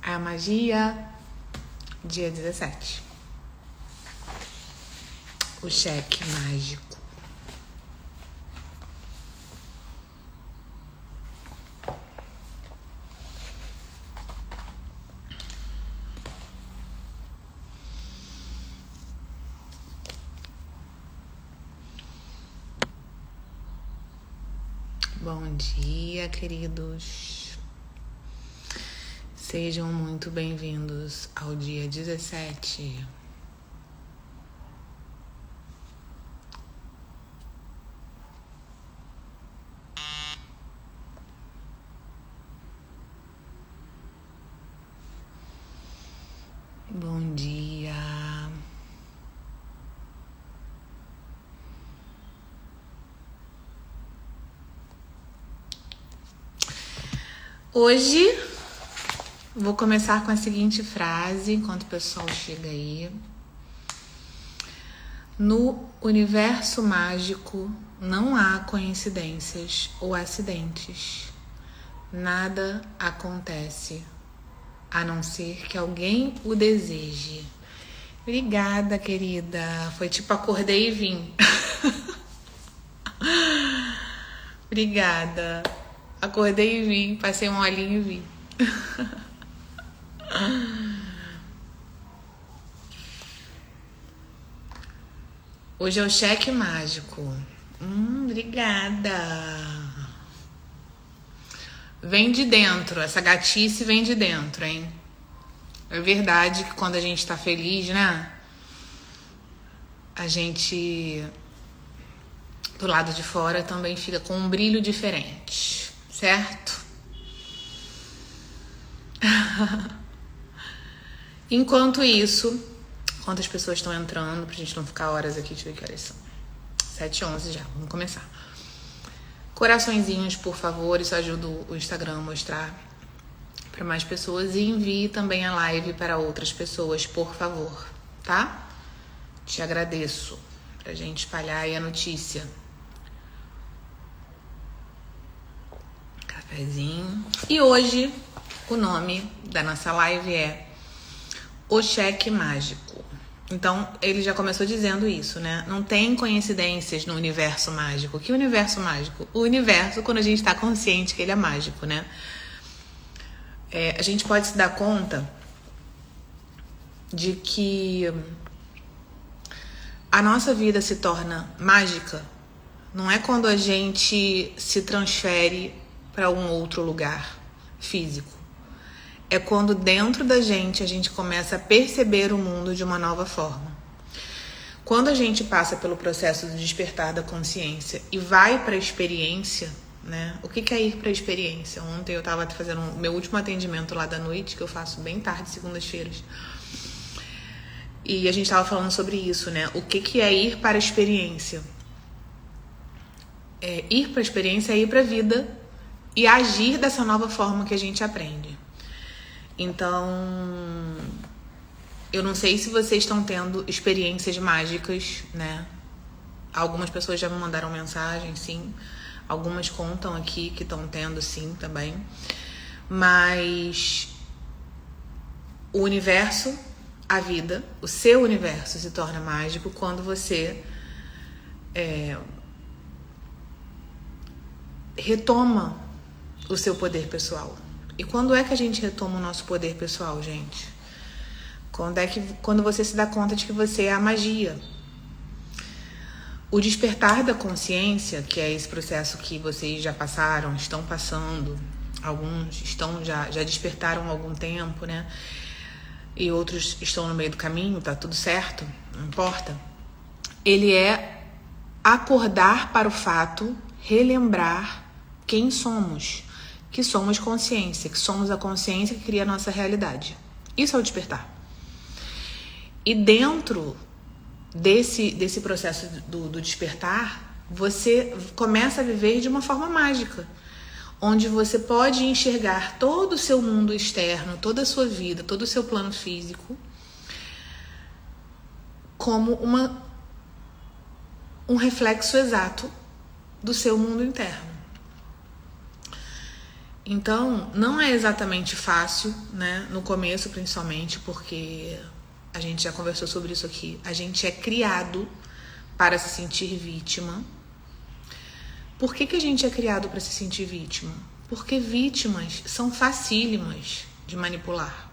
A magia, dia 17. O cheque mágico. Bom dia, queridos. Sejam muito bem-vindos ao dia 17. Bom dia. Hoje vou começar com a seguinte frase, enquanto o pessoal chega aí. No universo mágico não há coincidências ou acidentes. Nada acontece a não ser que alguém o deseje. Obrigada, querida. Foi tipo acordei e vim. Obrigada. Acordei e vim, passei um olhinho e vim. Hoje é o cheque mágico. Obrigada. Vem de dentro, essa gatice vem de dentro, hein? É verdade que quando a gente tá feliz, né? A gente do lado de fora também fica com um brilho diferente, certo? Enquanto isso, enquanto as pessoas estão entrando, pra gente não ficar horas aqui, deixa eu ver que horas são. 7h11 já, vamos começar. Coraçõezinhos, por favor, isso ajuda o Instagram a mostrar para mais pessoas. E envie também a live para outras pessoas, por favor, tá? Te agradeço, pra gente espalhar aí a notícia. Cafezinho. E hoje, o nome da nossa live é O Cheque Mágico. Então, ele já começou dizendo isso, né? Não tem coincidências no universo mágico. Que universo mágico? O universo, quando a gente está consciente que ele é mágico, né? A gente pode se dar conta de que a nossa vida se torna mágica. Não é quando a gente se transfere para um outro lugar físico. É quando dentro da gente a gente começa a perceber o mundo de uma nova forma. Quando a gente passa pelo processo do despertar da consciência e vai para a experiência, né? O que é ir para a experiência? Ontem eu estava fazendo o meu último atendimento lá da noite, que eu faço bem tarde, segundas-feiras. E a gente estava falando sobre isso, né? O que é ir para a experiência? Ir para a experiência é ir para a vida e agir dessa nova forma que a gente aprende. Então, eu não sei se vocês estão tendo experiências mágicas, né? Algumas pessoas já me mandaram mensagem, sim. Algumas contam aqui que estão tendo, sim, também. Mas o universo, a vida, o seu universo se torna mágico quando você retoma o seu poder pessoal. E quando é que a gente retoma o nosso poder pessoal, gente? Quando você se dá conta de que você é a magia. O despertar da consciência, que é esse processo que vocês já passaram, estão passando, alguns já despertaram há algum tempo, né? E outros estão no meio do caminho, tá tudo certo, não importa. Ele é acordar para o fato, relembrar quem somos. Que somos consciência, que somos a consciência que cria a nossa realidade. Isso é o despertar. E dentro desse processo do despertar, você começa a viver de uma forma mágica, onde você pode enxergar todo o seu mundo externo, toda a sua vida, todo o seu plano físico, como um reflexo exato do seu mundo interno. Então, não é exatamente fácil, né? No começo, principalmente, porque a gente já conversou sobre isso aqui. A gente é criado para se sentir vítima. Por que a gente é criado para se sentir vítima? Porque vítimas são facílimas de manipular.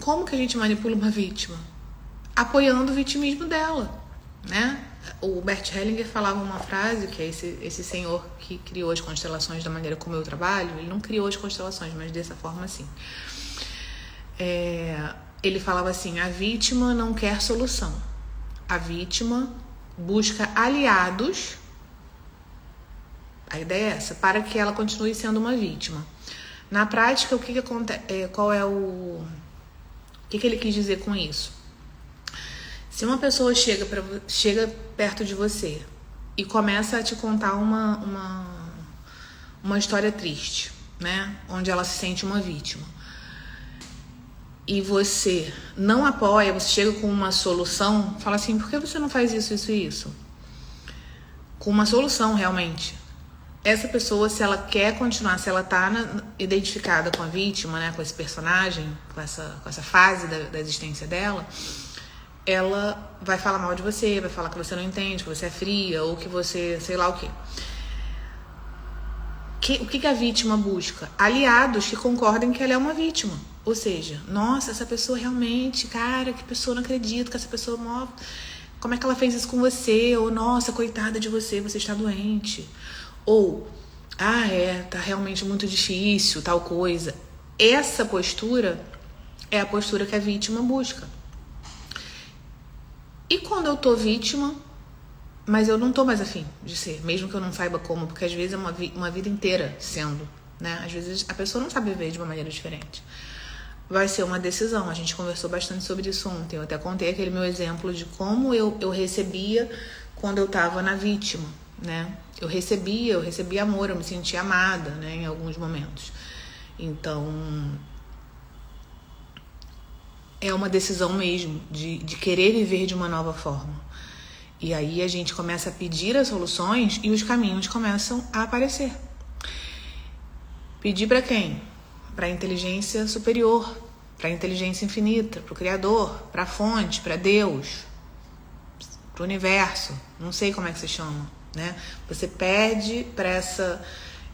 Como que a gente manipula uma vítima? Apoiando o vitimismo dela, né? O Bert Hellinger falava uma frase, que é esse senhor que criou as constelações da maneira como eu trabalho. Ele não criou as constelações, mas dessa forma assim. Ele falava assim: a vítima não quer solução. A vítima busca aliados. A ideia é essa, para que ela continue sendo uma vítima. Na prática, o que acontece? O que ele quis dizer com isso? Se uma pessoa chega perto de você e começa a te contar uma história triste, né? Onde ela se sente uma vítima, e você não apoia, você chega com uma solução, fala assim: por que você não faz isso, isso e isso? Com uma solução, realmente. Essa pessoa, se ela quer continuar, se ela tá identificada com a vítima, né? Com esse personagem, com essa fase da existência dela, ela vai falar mal de você, vai falar que você não entende, que você é fria, ou que você, sei lá o quê. O que a vítima busca? Aliados que concordem que ela é uma vítima. Ou seja, nossa, essa pessoa realmente, cara, que pessoa, não acredito que essa pessoa morre. Como é que ela fez isso com você? Ou, nossa, coitada de você, você está doente. Ou, tá realmente muito difícil, tal coisa. Essa postura é a postura que a vítima busca. E quando eu tô vítima, mas eu não tô mais afim de ser, mesmo que eu não saiba como, porque às vezes é uma vida inteira sendo, né? Às vezes a pessoa não sabe viver de uma maneira diferente. Vai ser uma decisão. A gente conversou bastante sobre isso ontem. Eu até contei aquele meu exemplo de como eu recebia quando eu tava na vítima, né? Eu recebia amor, eu me sentia amada, né? Em alguns momentos. Então, é uma decisão mesmo de querer viver de uma nova forma. E aí a gente começa a pedir as soluções e os caminhos começam a aparecer. Pedir para quem? Para a inteligência superior, para a inteligência infinita, para o Criador, para a fonte, para Deus, para o universo. Não sei como é que se chama, né? Você pede para essa...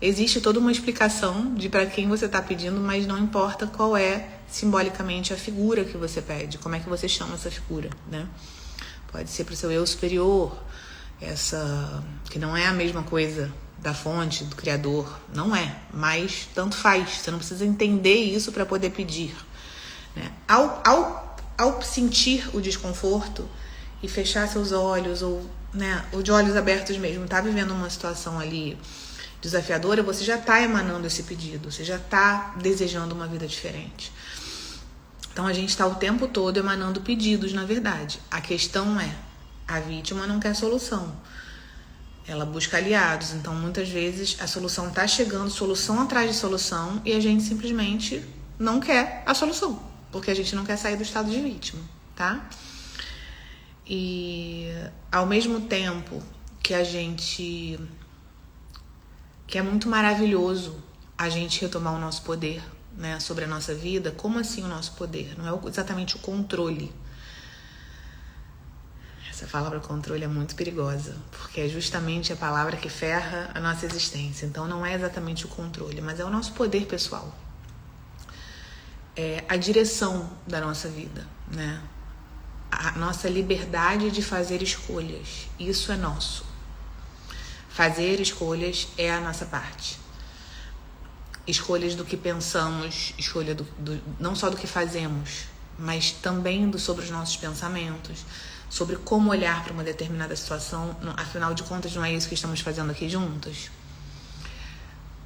Existe toda uma explicação de para quem você está pedindo, mas não importa qual é simbolicamente a figura que você pede, como é que você chama essa figura, né? Pode ser para o seu eu superior, essa que não é a mesma coisa da fonte, do Criador, não é, mas tanto faz, você não precisa entender isso para poder pedir, né? Ao sentir o desconforto e fechar seus olhos, ou, né, ou de olhos abertos mesmo, tá vivendo uma situação ali desafiadora, você já está emanando esse pedido, você já está desejando uma vida diferente. Então a gente está o tempo todo emanando pedidos, na verdade. A questão é, a vítima não quer solução, ela busca aliados. Então muitas vezes a solução está chegando, solução atrás de solução, e a gente simplesmente não quer a solução, porque a gente não quer sair do estado de vítima, tá? E ao mesmo tempo que que é muito maravilhoso a gente retomar o nosso poder, né, sobre a nossa vida. Como assim o nosso poder? Não é exatamente o controle. Essa palavra controle é muito perigosa, porque é justamente a palavra que ferra a nossa existência. Então não é exatamente o controle, mas é o nosso poder pessoal. É a direção da nossa vida, né? A nossa liberdade de fazer escolhas. Isso é nosso. Fazer escolhas é a nossa parte. Escolhas do que pensamos, escolha não só do que fazemos, mas também sobre os nossos pensamentos, sobre como olhar para uma determinada situação. Afinal de contas, não é isso que estamos fazendo aqui juntas,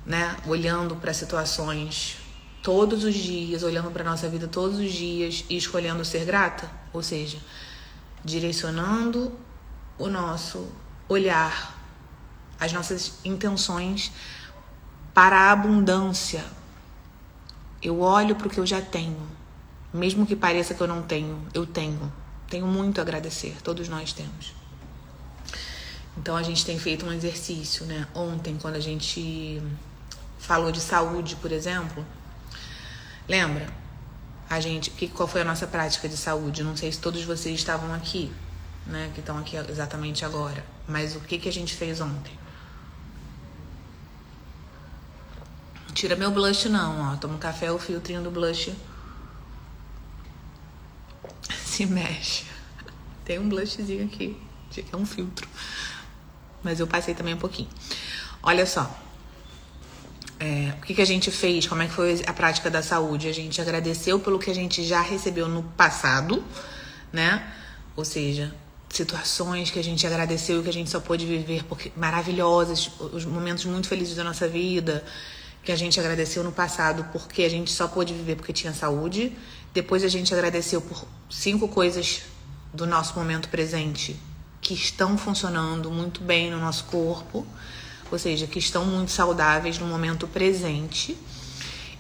né? Olhando para situações todos os dias, olhando para a nossa vida todos os dias e escolhendo ser grata, ou seja, direcionando o nosso olhar, as nossas intenções para a abundância. Eu olho para o que eu já tenho, mesmo que pareça que eu não tenho, eu tenho muito a agradecer, todos nós temos. Então a gente tem feito um exercício, né? Ontem, quando a gente falou de saúde, por exemplo, lembra? Qual foi a nossa prática de saúde? Não sei se todos vocês estavam aqui, né? Que estão aqui exatamente agora. Mas o que a gente fez ontem? Tira meu blush não, ó. Toma um café, o filtrinho do blush se mexe. Tem um blushzinho aqui, que é um filtro. Mas eu passei também um pouquinho. Olha só. O que a gente fez? Como é que foi a prática da saúde? A gente agradeceu pelo que a gente já recebeu no passado, né? Ou seja, situações que a gente agradeceu e que a gente só pôde viver porque maravilhosas, os momentos muito felizes da nossa vida, que a gente agradeceu no passado porque a gente só pôde viver porque tinha saúde. Depois a gente agradeceu por 5 coisas do nosso momento presente que estão funcionando muito bem no nosso corpo, ou seja, que estão muito saudáveis no momento presente.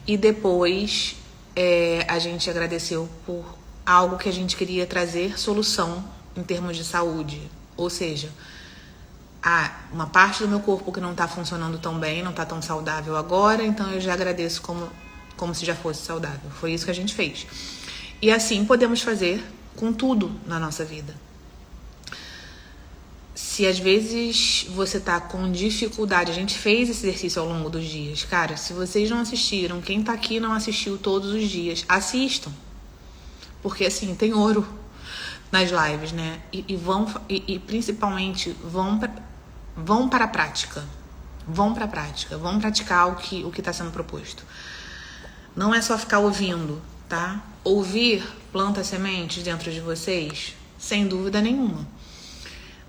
E depois a gente agradeceu por algo que a gente queria trazer solução em termos de saúde. Ou seja, uma parte do meu corpo que não está funcionando tão bem, não está tão saudável agora, então eu já agradeço como se já fosse saudável. Foi isso que a gente fez. E assim podemos fazer com tudo na nossa vida. Se às vezes você tá com dificuldade, a gente fez esse exercício ao longo dos dias. Cara, se vocês não assistiram, quem tá aqui não assistiu todos os dias, assistam. Porque assim, tem ouro nas lives, né? E principalmente vão para a prática. Vão para a prática. Vão praticar o que tá sendo proposto. Não é só ficar ouvindo, tá? Ouvir planta sementes dentro de vocês, sem dúvida nenhuma.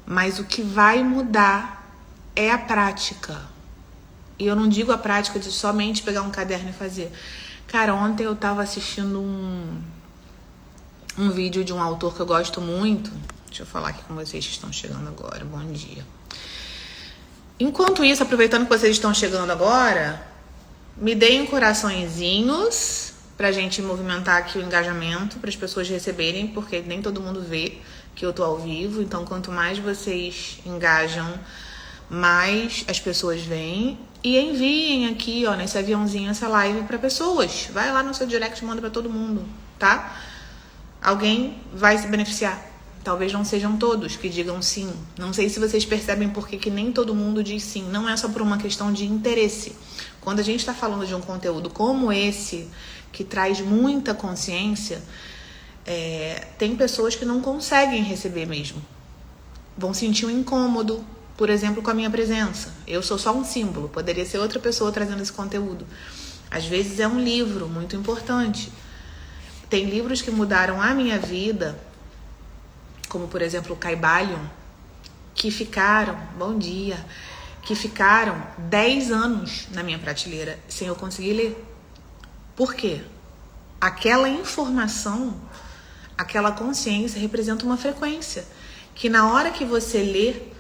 Mas o que vai mudar é a prática. E eu não digo a prática de somente pegar um caderno e fazer. Cara, ontem eu tava assistindo um vídeo de um autor que eu gosto muito. Deixa eu falar aqui com vocês que estão chegando agora. Bom dia. Enquanto isso, aproveitando que vocês estão chegando agora, me deem coraçõezinhos pra gente movimentar aqui o engajamento, para as pessoas receberem, porque nem todo mundo vê que eu tô ao vivo. Então, quanto mais vocês engajam, mais as pessoas vêm. E enviem aqui, ó, nesse aviãozinho, essa live para pessoas. Vai lá no seu direct e manda para todo mundo, tá? Alguém vai se beneficiar. Talvez não sejam todos que digam sim. Não sei se vocês percebem por que nem todo mundo diz sim. Não é só por uma questão de interesse. Quando a gente está falando de um conteúdo como esse, que traz muita consciência, tem pessoas que não conseguem receber mesmo. Vão sentir um incômodo, por exemplo, com a minha presença. Eu sou só um símbolo, poderia ser outra pessoa trazendo esse conteúdo. Às vezes é um livro muito importante. Tem livros que mudaram a minha vida, como por exemplo o Caibalion, que ficaram, bom dia, que ficaram 10 anos na minha prateleira sem eu conseguir ler. Por quê? Aquela informação, aquela consciência representa uma frequência que na hora que você lê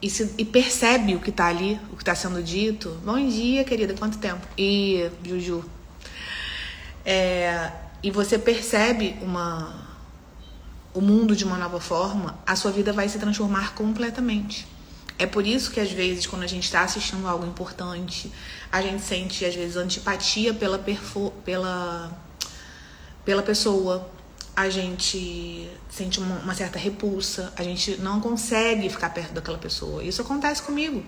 e percebe o que está ali, o que está sendo dito. Bom dia, querida, quanto tempo? E Juju. E você percebe o mundo de uma nova forma, a sua vida vai se transformar completamente. É por isso que às vezes, quando a gente está assistindo algo importante, a gente sente às vezes antipatia pela pessoa, a gente sente uma certa repulsa, a gente não consegue ficar perto daquela pessoa. Isso acontece comigo.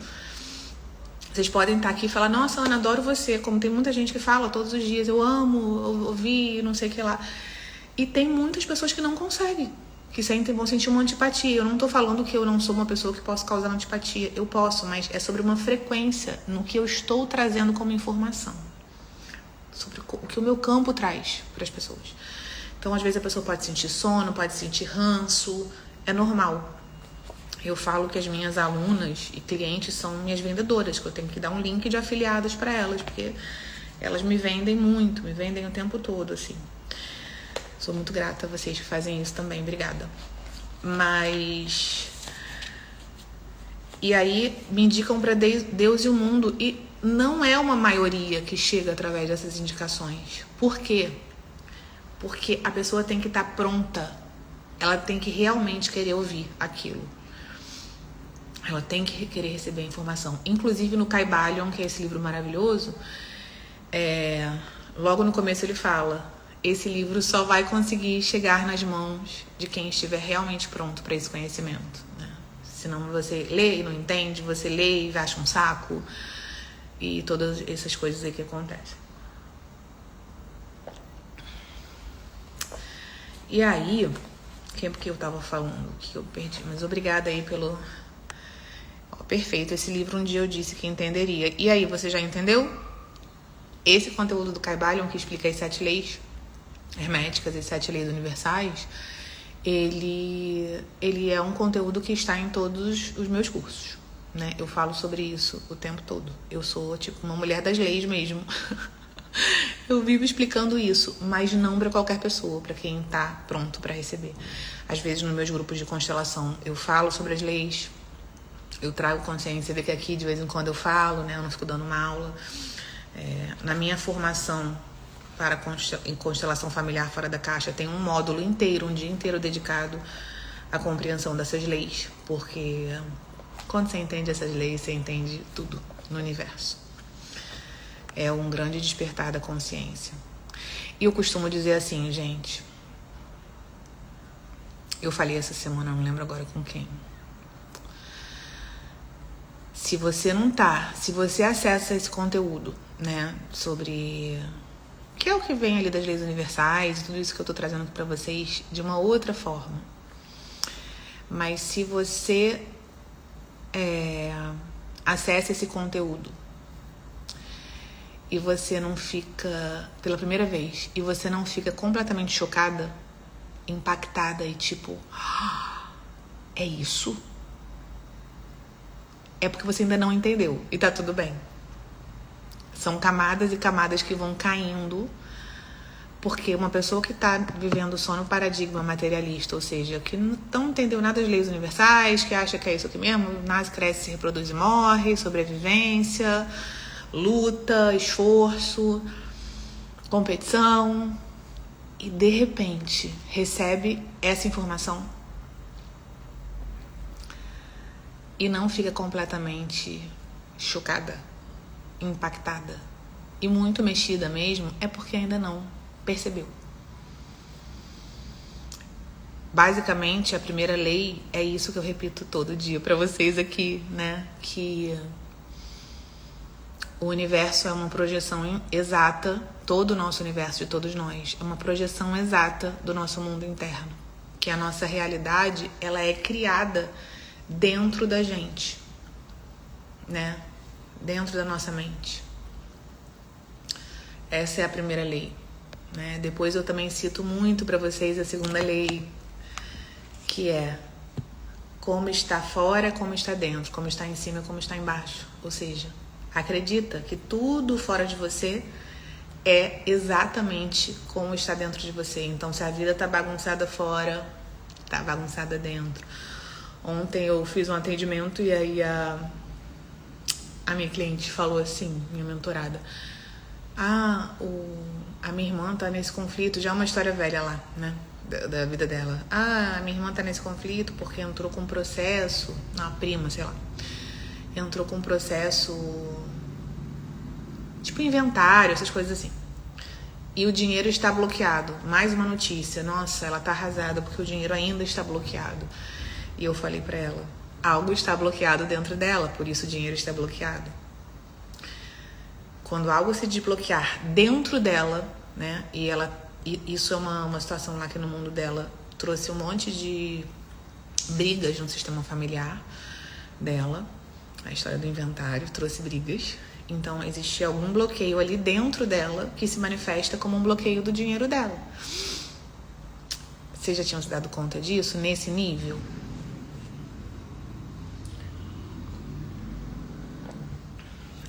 Vocês podem estar aqui e falar, nossa, Ana, adoro você, como tem muita gente que fala todos os dias, eu amo ouvir, não sei o que lá. E tem muitas pessoas que não conseguem, que vão sentir uma antipatia. Eu não tô falando que eu não sou uma pessoa que posso causar antipatia, eu posso, mas é sobre uma frequência no que eu estou trazendo como informação, sobre o que o meu campo traz para as pessoas. Então, às vezes a pessoa pode sentir sono, pode sentir ranço, é normal. Eu falo que as minhas alunas e clientes são minhas vendedoras, que eu tenho que dar um link de afiliadas para elas, porque elas me vendem muito, me vendem o tempo todo, assim. Sou muito grata a vocês que fazem isso também, obrigada. E aí me indicam para Deus e o mundo, e não é uma maioria que chega através dessas indicações. Por quê? Porque a pessoa tem que estar pronta, ela tem que realmente querer ouvir aquilo. Ela tem que querer receber a informação. Inclusive no Kybalion, que é esse livro maravilhoso, logo no começo ele fala: esse livro só vai conseguir chegar nas mãos de quem estiver realmente pronto para esse conhecimento, né? Senão você lê e não entende, você lê e acha um saco, e todas essas coisas aí que acontecem. E aí, que eu tava falando que eu perdi, mas obrigada aí pelo... Perfeito, esse livro um dia eu disse que entenderia. E aí, você já entendeu? Esse conteúdo do Kybalion, que explica as 7 leis herméticas, as 7 leis universais, ele é um conteúdo que está em todos os meus cursos, né? Eu falo sobre isso o tempo todo. Eu sou tipo uma mulher das leis mesmo. Eu vivo explicando isso, mas não para qualquer pessoa, para quem está pronto para receber. Às vezes, nos meus grupos de constelação, eu falo sobre as leis, eu trago consciência. Você vê que aqui de vez em quando eu falo, né? Eu não fico dando uma aula. Na minha formação para constelação familiar fora da caixa, tem um módulo inteiro, um dia inteiro dedicado à compreensão dessas leis, porque quando você entende essas leis, você entende tudo no universo. É um grande despertar da consciência. E eu costumo dizer assim, gente, eu falei essa semana, não lembro agora com quem. Se você acessa esse conteúdo, né, sobre... que é o que vem ali das leis universais, tudo isso que eu tô trazendo aqui pra vocês de uma outra forma. Mas se você acessa esse conteúdo e você não fica, pela primeira vez, e você não fica completamente chocada, impactada e tipo, é isso? É porque você ainda não entendeu e tá tudo bem. São camadas e camadas que vão caindo, porque uma pessoa que está vivendo só no paradigma materialista, ou seja, que não entendeu nada das leis universais, que acha que é isso aqui mesmo, nasce, cresce, se reproduz e morre, sobrevivência, luta, esforço, competição, e de repente recebe essa informação e não fica completamente chocada, impactada e muito mexida mesmo, é porque ainda não percebeu. Basicamente, a primeira lei é isso que eu repito todo dia para vocês aqui, né? Que o universo é uma projeção exata, todo o nosso universo de todos nós é uma projeção exata do nosso mundo interno, que a nossa realidade, ela é criada dentro da gente, né? Dentro da nossa mente. Essa é a primeira lei, né? Depois eu também cito muito para vocês a segunda lei, que é como está fora, como está dentro, como está em cima, como está embaixo. Ou seja, acredita que tudo fora de você é exatamente como está dentro de você. Então, se a vida está bagunçada fora, está bagunçada dentro. Ontem eu fiz um atendimento e aí a minha cliente falou assim, minha mentorada, a minha irmã tá nesse conflito, já é uma história velha lá, né, da vida dela. A minha irmã tá nesse conflito porque entrou com um processo, uma prima, sei lá, entrou com um processo tipo inventário, essas coisas assim. E o dinheiro está bloqueado. Mais uma notícia, nossa, ela tá arrasada porque o dinheiro ainda está bloqueado. E eu falei pra ela, algo está bloqueado dentro dela, por isso o dinheiro está bloqueado. Quando algo se desbloquear dentro dela, né, e isso é uma situação lá que no mundo dela trouxe um monte de brigas no sistema familiar dela, a história do inventário trouxe brigas, então existia algum bloqueio ali dentro dela que se manifesta como um bloqueio do dinheiro dela. Vocês já tinham se dado conta disso, nesse nível?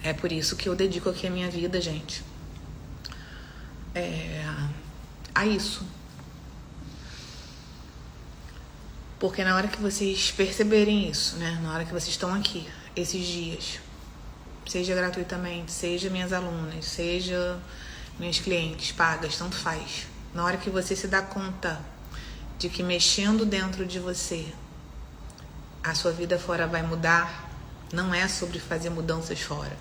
É por isso que eu dedico aqui a minha vida, gente, a isso. Porque na hora que vocês perceberem isso, né, na hora que vocês estão aqui, esses dias, seja gratuitamente, seja minhas alunas, seja minhas clientes pagas, tanto faz. Na hora que você se dá conta de que mexendo dentro de você, a sua vida fora vai mudar, não é sobre fazer mudanças fora.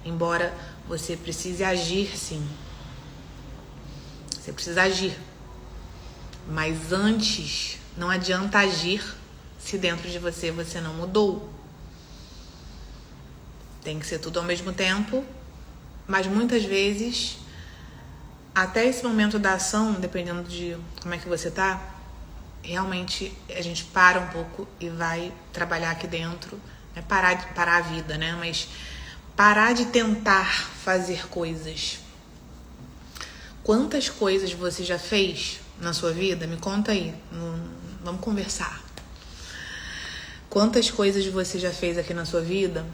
Embora você precise agir, sim. Você precisa agir. Mas antes, não adianta agir se dentro de você não mudou. Tem que ser tudo ao mesmo tempo, mas muitas vezes, até esse momento da ação, dependendo de como é que você tá, realmente a gente para um pouco e vai trabalhar aqui dentro, né? Parar a vida, né? Mas parar de tentar fazer coisas. Quantas coisas você já fez na sua vida? Me conta aí, vamos conversar. Quantas coisas você já fez aqui na sua vida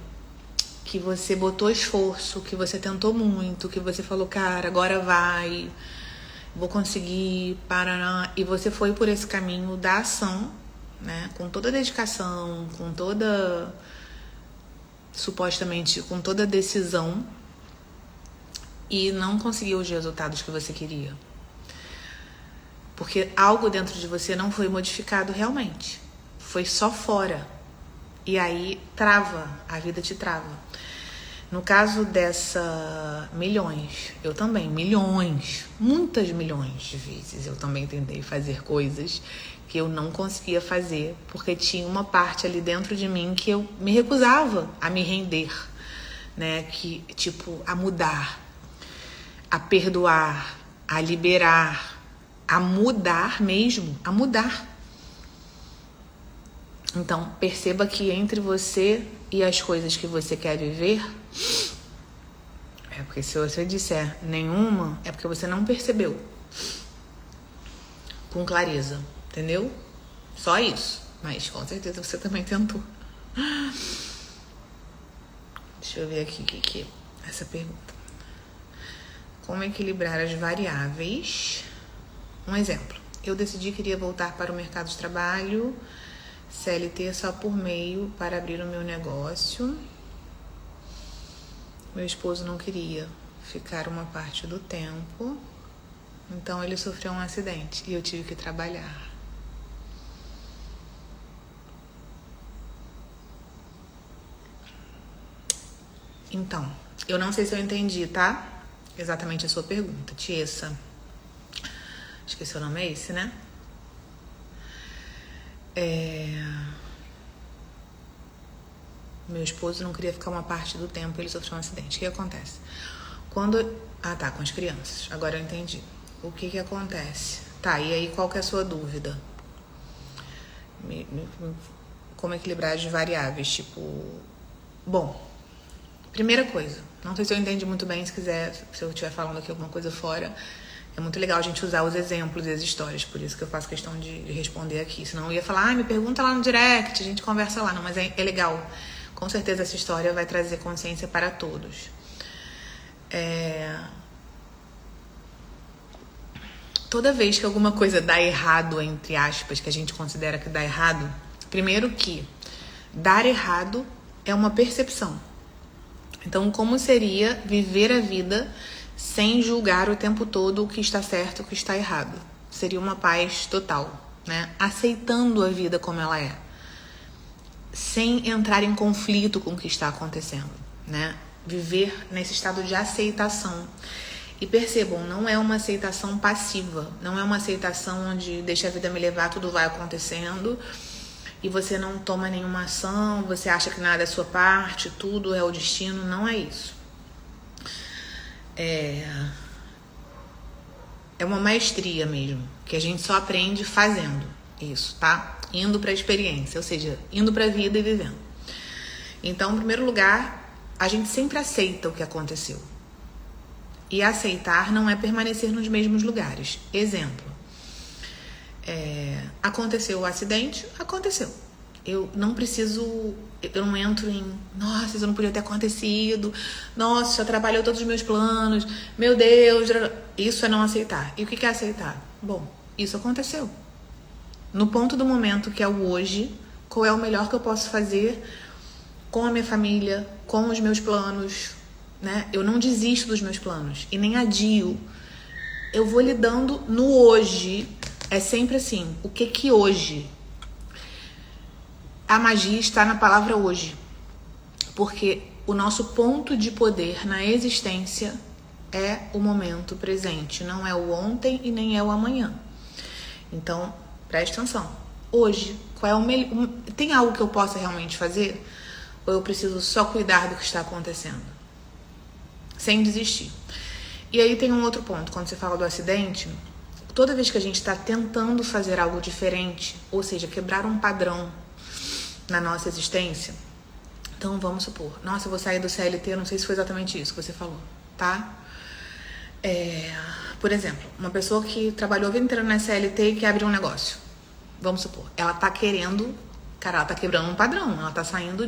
que você botou esforço, que você tentou muito, que você falou, cara, agora vai, vou conseguir, paraná, e você foi por esse caminho da ação, né? Com toda a dedicação, com toda, supostamente, com toda a decisão, e não conseguiu os resultados que você queria. Porque algo dentro de você não foi modificado realmente. Foi só fora. E aí trava, a vida te trava. No caso dessa milhões, eu também, muitas milhões de vezes, eu também tentei fazer coisas que eu não conseguia fazer, porque tinha uma parte ali dentro de mim que eu me recusava a me render, né? Que, tipo, a mudar, a perdoar, a liberar, a mudar mesmo, a mudar. Então, perceba que entre você e as coisas que você quer viver, porque se você disser nenhuma, é porque você não percebeu com clareza, entendeu? Só isso, mas com certeza você também tentou. Deixa eu ver aqui o que é essa pergunta. Como equilibrar as variáveis? Um exemplo, eu decidi que queria voltar para o mercado de trabalho, CLT só por meio para abrir o meu negócio. Meu esposo não queria ficar uma parte do tempo, então ele sofreu um acidente e eu tive que trabalhar. Então, eu não sei se eu entendi, tá? Exatamente a sua pergunta, Tiessa. Acho que seu nome é esse, né? Meu esposo não queria ficar uma parte do tempo, ele sofreu um acidente. O que acontece? Com as crianças. Agora eu entendi. O que acontece? Tá, e aí qual que é a sua dúvida? Como equilibrar as variáveis? Tipo, bom, primeira coisa, não sei se eu entendi muito bem, se eu estiver falando aqui alguma coisa fora, é muito legal a gente usar os exemplos e as histórias, por isso que eu faço questão de responder aqui. Senão eu ia falar, me pergunta lá no direct, a gente conversa lá. Não, mas é legal. Com certeza essa história vai trazer consciência para todos. Toda vez que alguma coisa dá errado, entre aspas, que a gente considera que dá errado, primeiro que dar errado é uma percepção. Então, como seria viver a vida sem julgar o tempo todo o que está certo e o que está errado? Seria uma paz total, né? Aceitando a vida como ela é, sem entrar em conflito com o que está acontecendo, né? Viver nesse estado de aceitação. E percebam, não é uma aceitação passiva, não é uma aceitação onde deixa a vida me levar, tudo vai acontecendo e você não toma nenhuma ação, você acha que nada é sua parte, tudo é o destino. Não é isso. É uma maestria mesmo, que a gente só aprende fazendo isso, tá? Indo para a experiência, ou seja, indo para a vida e vivendo. Então, em primeiro lugar, a gente sempre aceita o que aconteceu. E aceitar não é permanecer nos mesmos lugares. Exemplo, aconteceu o acidente, aconteceu. Eu não entro em, nossa, isso não podia ter acontecido, nossa, já trabalhou todos os meus planos, meu Deus, isso é não aceitar. E o que é aceitar? Bom, isso aconteceu. No ponto do momento, que é o hoje, qual é o melhor que eu posso fazer com a minha família, com os meus planos, né? Eu não desisto dos meus planos e nem adio. Eu vou lidando no hoje. É sempre assim, o que hoje? a magia está na palavra hoje. Porque o nosso ponto de poder na existência é o momento presente, não é o ontem e nem é o amanhã. Então, preste atenção. Hoje, qual é o melhor? Tem algo que eu possa realmente fazer? Ou eu preciso só cuidar do que está acontecendo? Sem desistir. E aí tem um outro ponto. Quando você fala do acidente, toda vez que a gente está tentando fazer algo diferente, ou seja, quebrar um padrão na nossa existência, então vamos supor, nossa, eu vou sair do CLT, não sei se foi exatamente isso que você falou, tá? Por exemplo, uma pessoa que trabalhou a vida inteira na CLT e quer abrir um negócio. Vamos supor, ela tá querendo, cara, ela tá quebrando um padrão, ela tá saindo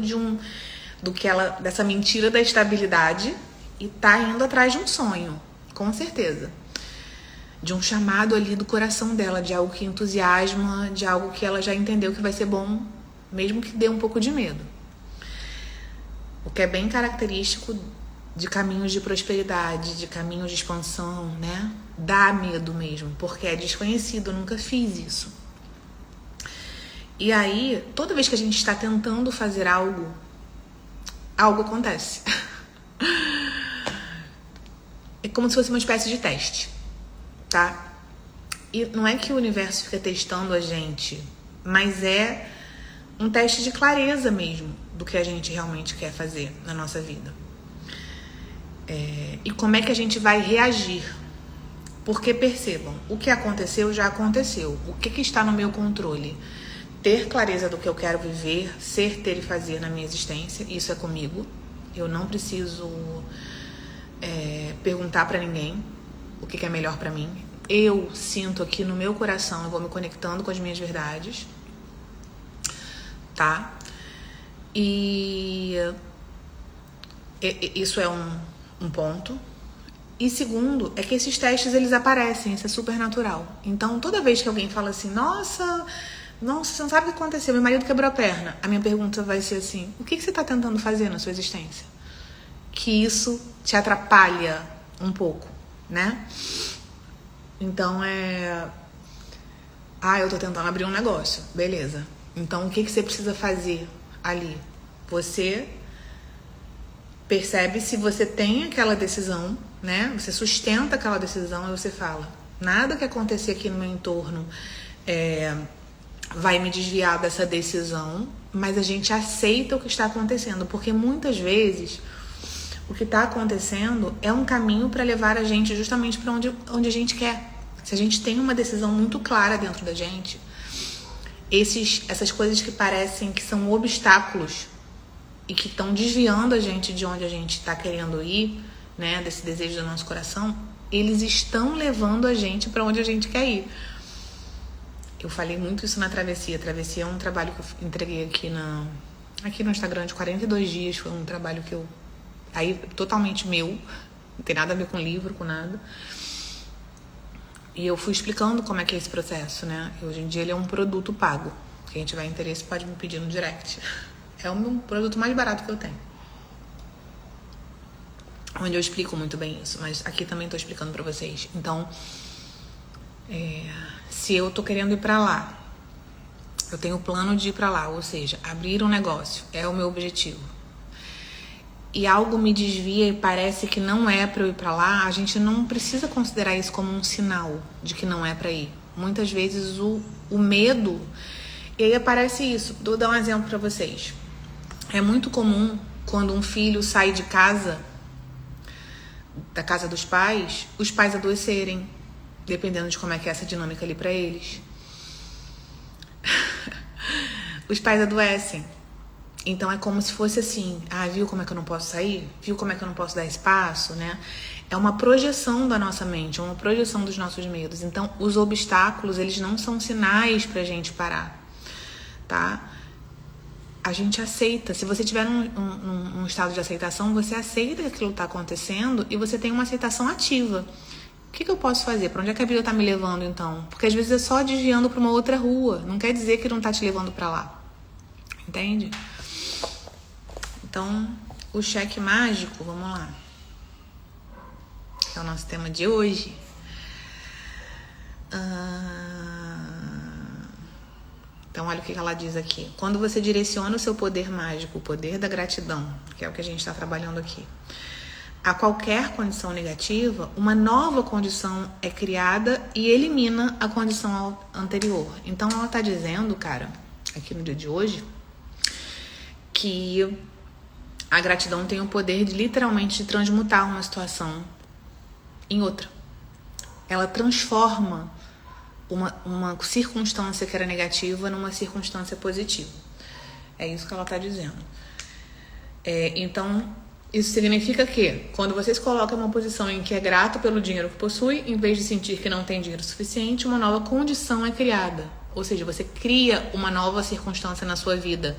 dessa mentira da estabilidade e tá indo atrás de um sonho, com certeza. De um chamado ali do coração dela, de algo que entusiasma, de algo que ela já entendeu que vai ser bom, mesmo que dê um pouco de medo. O que é bem característico de caminhos de prosperidade, de caminhos de expansão, né? Dá medo mesmo, porque é desconhecido, eu nunca fiz isso. E aí, toda vez que a gente está tentando fazer algo acontece. É como se fosse uma espécie de teste, tá? E não é que o universo fica testando a gente, mas é um teste de clareza mesmo do que a gente realmente quer fazer na nossa vida. E como é que a gente vai reagir? Porque percebam, o que aconteceu já aconteceu. O que está no meu controle? Ter clareza do que eu quero viver, ser, ter e fazer na minha existência. Isso é comigo. Eu não preciso perguntar pra ninguém o que é melhor pra mim. Eu sinto aqui no meu coração, eu vou me conectando com as minhas verdades, tá? E isso é um ponto. E segundo, é que esses testes, eles aparecem, isso é super natural. Então, toda vez que alguém fala assim, nossa, você não sabe o que aconteceu, meu marido quebrou a perna, a minha pergunta vai ser assim, o que você está tentando fazer na sua existência? Que isso te atrapalha um pouco, né? Então, eu tô tentando abrir um negócio, beleza. Então, o que você precisa fazer ali? Você percebe se você tem aquela decisão, né? Você sustenta aquela decisão e você fala, nada que acontecer aqui no meu entorno vai me desviar dessa decisão, mas a gente aceita o que está acontecendo, porque muitas vezes o que está acontecendo é um caminho para levar a gente justamente para onde a gente quer. Se a gente tem uma decisão muito clara dentro da gente, essas coisas que parecem que são obstáculos e que estão desviando a gente de onde a gente está querendo ir, né, desse desejo do nosso coração, eles estão levando a gente para onde a gente quer ir. Eu falei muito isso na Travessia. A Travessia é um trabalho que eu entreguei aqui no Instagram de 42 dias. Foi um trabalho que totalmente meu, não tem nada a ver com livro, com nada. E eu fui explicando como é que é esse processo, né? Hoje em dia ele é um produto pago. Quem tiver interesse pode me pedir no direct. É o meu produto mais barato que eu tenho. Onde eu explico muito bem isso, mas aqui também estou explicando pra vocês. Então, se eu tô querendo ir pra lá, eu tenho o plano de ir pra lá, ou seja, abrir um negócio é o meu objetivo. E algo me desvia e parece que não é pra eu ir pra lá, a gente não precisa considerar isso como um sinal de que não é pra ir. Muitas vezes o medo, e aí aparece isso. Vou dar um exemplo pra vocês. É muito comum quando um filho sai de casa, da casa dos pais, os pais adoecerem, dependendo de como é que é essa dinâmica ali pra eles. Os pais adoecem. Então é como se fosse assim, viu como é que eu não posso sair? Viu como é que eu não posso dar espaço, né? É uma projeção da nossa mente, é uma projeção dos nossos medos. Então os obstáculos, eles não são sinais pra gente parar, tá? A gente aceita. Se você tiver num estado de aceitação, você aceita que aquilo tá acontecendo e você tem uma aceitação ativa. O que eu posso fazer? Pra onde é que a vida tá me levando, então? Porque às vezes é só desviando pra uma outra rua. Não quer dizer que não tá te levando pra lá. Entende? Então, o cheque mágico, vamos lá. Que é o nosso tema de hoje. Então, olha o que ela diz aqui. Quando você direciona o seu poder mágico, o poder da gratidão, que é o que a gente está trabalhando aqui, a qualquer condição negativa, uma nova condição é criada e elimina a condição anterior. Então, ela está dizendo, cara, aqui no dia de hoje, que a gratidão tem o poder de literalmente transmutar uma situação em outra. Ela transforma uma circunstância que era negativa numa circunstância positiva. É isso que ela está dizendo. Então, isso significa que quando você se coloca em uma posição em que é grato pelo dinheiro que possui, em vez de sentir que não tem dinheiro suficiente, uma nova condição é criada. Ou seja, você cria uma nova circunstância na sua vida.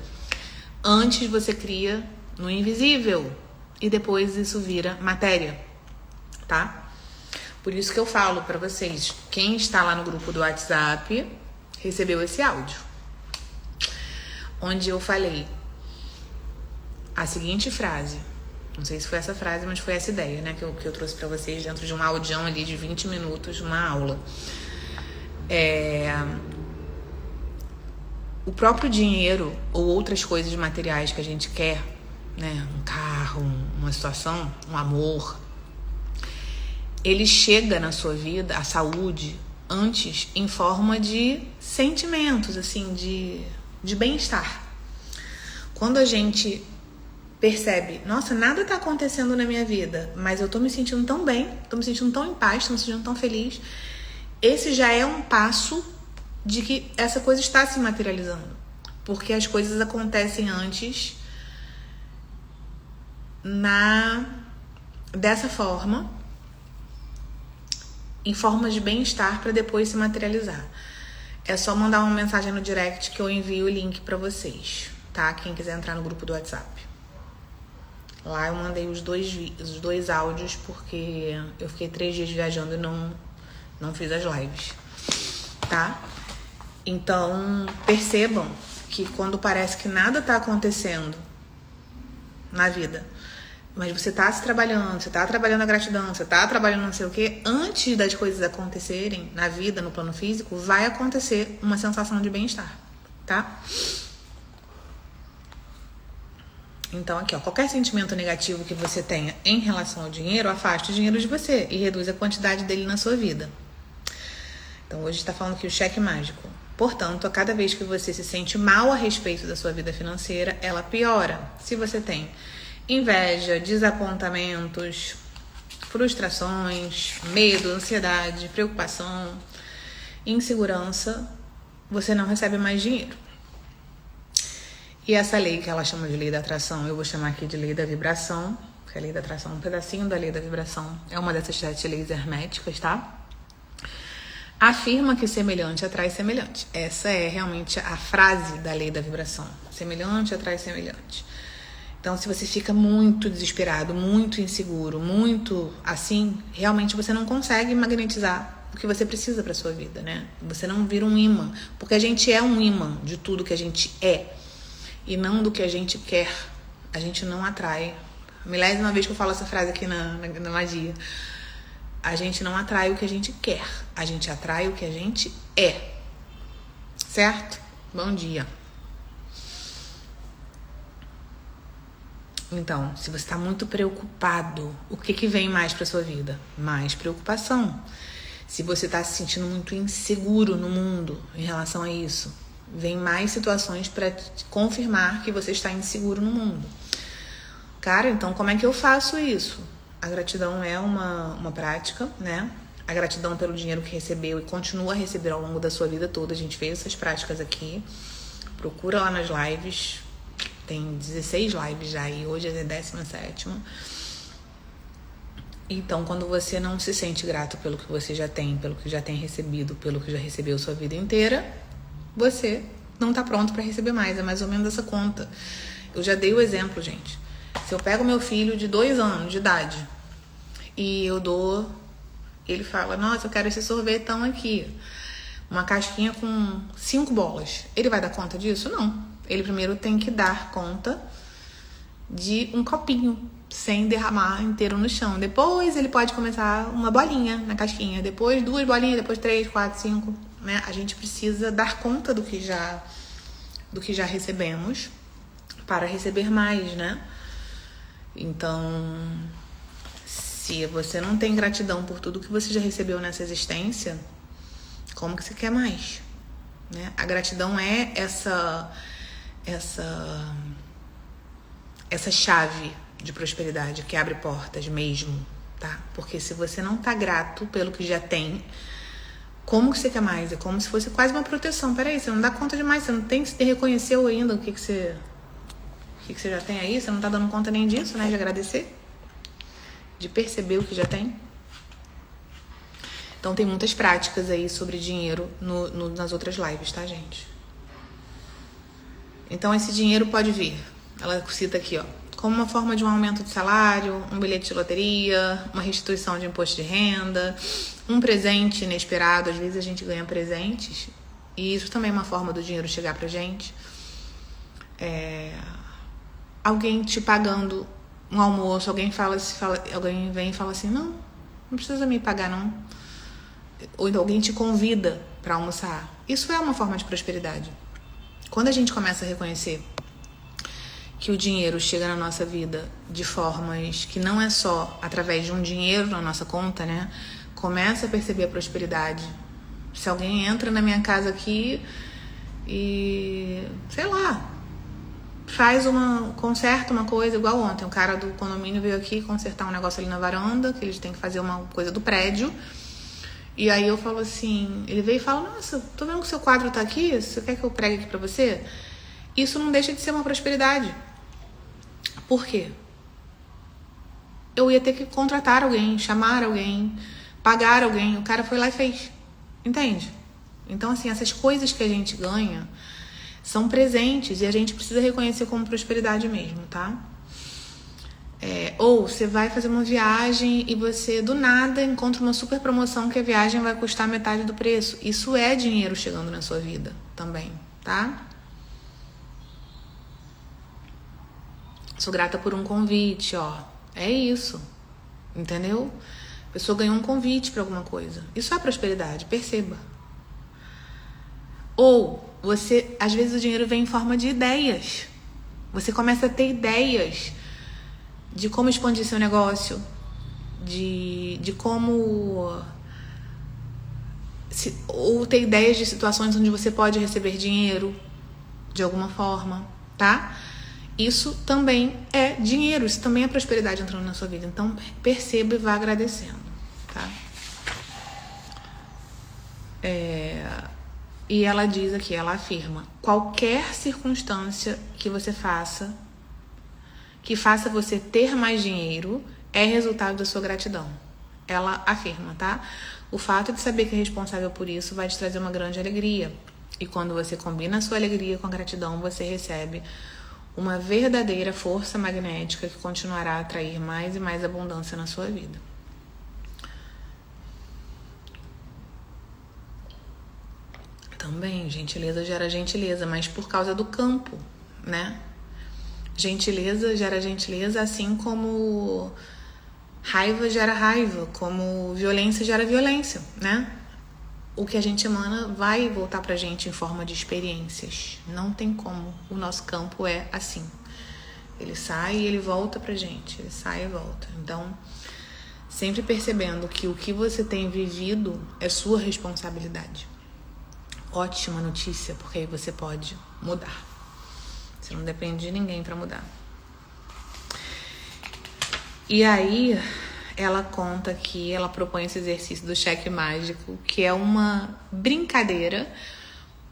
Antes você cria no invisível e depois isso vira matéria, tá? Por isso que eu falo pra vocês, quem está lá no grupo do WhatsApp recebeu esse áudio, onde eu falei a seguinte frase, não sei se foi essa frase, mas foi essa ideia, né, que eu trouxe pra vocês dentro de um audião ali de 20 minutos, uma aula. O próprio dinheiro ou outras coisas materiais que a gente quer, né, um carro, uma situação, um amor, ele chega na sua vida, a saúde, antes em forma de sentimentos, assim, de bem-estar. Quando a gente percebe, nossa, nada tá acontecendo na minha vida, mas eu tô me sentindo tão bem, tô me sentindo tão em paz, tô me sentindo tão feliz, esse já é um passo de que essa coisa está se materializando. Porque as coisas acontecem antes dessa forma, em forma de bem-estar, para depois se materializar. É só mandar uma mensagem no direct que eu envio o link para vocês, tá? Quem quiser entrar no grupo do WhatsApp. Lá eu mandei os dois áudios porque eu fiquei 3 dias viajando e não fiz as lives, tá? Então, percebam que quando parece que nada tá acontecendo na vida, mas você tá se trabalhando, você tá trabalhando a gratidão, você tá trabalhando não sei o que, antes das coisas acontecerem na vida, no plano físico, vai acontecer uma sensação de bem-estar, tá? Então aqui, ó, qualquer sentimento negativo que você tenha em relação ao dinheiro, afaste o dinheiro de você e reduz a quantidade dele na sua vida. Então hoje está falando aqui o cheque mágico. Portanto, a cada vez que você se sente mal a respeito da sua vida financeira, ela piora. Se você tem inveja, desapontamentos, frustrações, medo, ansiedade, preocupação, insegurança, você não recebe mais dinheiro. E essa lei que ela chama de lei da atração, eu vou chamar aqui de lei da vibração, porque a lei da atração é um pedacinho da lei da vibração, é uma dessas 7 leis herméticas, tá? Afirma que semelhante atrai semelhante. Essa é realmente a frase da lei da vibração. Semelhante atrai semelhante. Então, se você fica muito desesperado, muito inseguro, muito assim, realmente você não consegue magnetizar o que você precisa para sua vida, né? Você não vira um imã, porque a gente é um imã de tudo que a gente é e não do que a gente quer. A gente não atrai. Milésima vez que eu falo essa frase aqui na magia. A gente não atrai o que a gente quer, a gente atrai o que a gente é. Certo? Bom dia. Então, se você está muito preocupado, o que vem mais para sua vida? Mais preocupação. Se você está se sentindo muito inseguro no mundo em relação a isso, vem mais situações para confirmar que você está inseguro no mundo. Cara, então como é que eu faço isso? A gratidão é uma prática, né? A gratidão pelo dinheiro que recebeu e continua a receber ao longo da sua vida toda. A gente fez essas práticas aqui. Procura lá nas lives. Tem 16 lives já e hoje é a 17ª. Então, quando você não se sente grato pelo que você já tem, pelo que já tem recebido, pelo que já recebeu sua vida inteira, você não tá pronto para receber mais. É mais ou menos essa conta. Eu já dei o exemplo, gente. Se eu pego meu filho de 2 anos de idade e eu dou, ele fala, nossa, eu quero esse sorvetão aqui, uma casquinha com 5 bolas. Ele vai dar conta disso? Não. Ele primeiro tem que dar conta de um copinho, sem derramar inteiro no chão. Depois ele pode começar uma bolinha na casquinha, depois 2 bolinhas, depois 3, 4, 5, né? A gente precisa dar conta do que já do que já recebemos para receber mais, né? Então, se você não tem gratidão por tudo que você já recebeu nessa existência, como que você quer mais? Né? A gratidão é essa chave de prosperidade que abre portas mesmo, tá? Porque se você não tá grato pelo que já tem, como que você quer mais? É como se fosse quase uma proteção. Peraí, você não dá conta de mais, você não tem que se reconheceu ainda o que você já tem aí, você não tá dando conta nem disso, né? De agradecer, de perceber o que já tem. Então tem muitas práticas aí sobre dinheiro nas outras lives, tá, gente? Então esse dinheiro pode vir, ela cita aqui, ó, como uma forma de um aumento de salário, um bilhete de loteria, uma restituição de imposto de renda, um presente inesperado. Às vezes a gente ganha presentes e isso também é uma forma do dinheiro chegar pra gente. Alguém te pagando um almoço, alguém vem e fala assim, não precisa me pagar não. Ou então alguém te convida para almoçar. Isso é uma forma de prosperidade. Quando a gente começa a reconhecer que o dinheiro chega na nossa vida de formas que não é só através de um dinheiro na nossa conta, né? Começa a perceber a prosperidade. Se alguém entra na minha casa aqui e, sei lá, conserta uma coisa, igual ontem, o cara do condomínio veio aqui consertar um negócio ali na varanda, que eles têm que fazer uma coisa do prédio. E aí eu falo assim, ele veio e fala, nossa, tô vendo que o seu quadro tá aqui, você quer que eu pregue aqui pra você? Isso não deixa de ser uma prosperidade. Por quê? Eu ia ter que contratar alguém, chamar alguém, pagar alguém, o cara foi lá e fez. Entende? Então, assim, essas coisas que a gente ganha são presentes e a gente precisa reconhecer como prosperidade mesmo, tá? Ou você vai fazer uma viagem e você do nada encontra uma super promoção que a viagem vai custar metade do preço. Isso é dinheiro chegando na sua vida também, tá? Sou grata por um convite, ó. É isso, entendeu? A pessoa ganhou um convite para alguma coisa. Isso é prosperidade, perceba. Ou você, às vezes o dinheiro vem em forma de ideias. Você começa a ter ideias de como expandir seu negócio, de como... ou ter ideias de situações onde você pode receber dinheiro de alguma forma, tá? Isso também é dinheiro, isso também é prosperidade entrando na sua vida. Então, perceba e vá agradecendo, tá? E ela diz aqui, ela afirma, qualquer circunstância que você faça, que faça você ter mais dinheiro, é resultado da sua gratidão. Ela afirma, tá? O fato de saber que é responsável por isso vai te trazer uma grande alegria. E quando você combina a sua alegria com a gratidão, você recebe uma verdadeira força magnética que continuará a atrair mais e mais abundância na sua vida. Também, gentileza gera gentileza, mas por causa do campo, né? Gentileza gera gentileza, assim como raiva gera raiva, como violência gera violência, né? O que a gente emana vai voltar pra gente em forma de experiências. Não tem como. O nosso campo é assim. Ele sai e ele volta pra gente. Ele sai e volta. Então, sempre percebendo que o que você tem vivido é sua responsabilidade. Ótima notícia, porque aí você pode mudar. Você não depende de ninguém pra mudar. E aí, ela conta que ela propõe esse exercício do cheque mágico, que é uma brincadeira,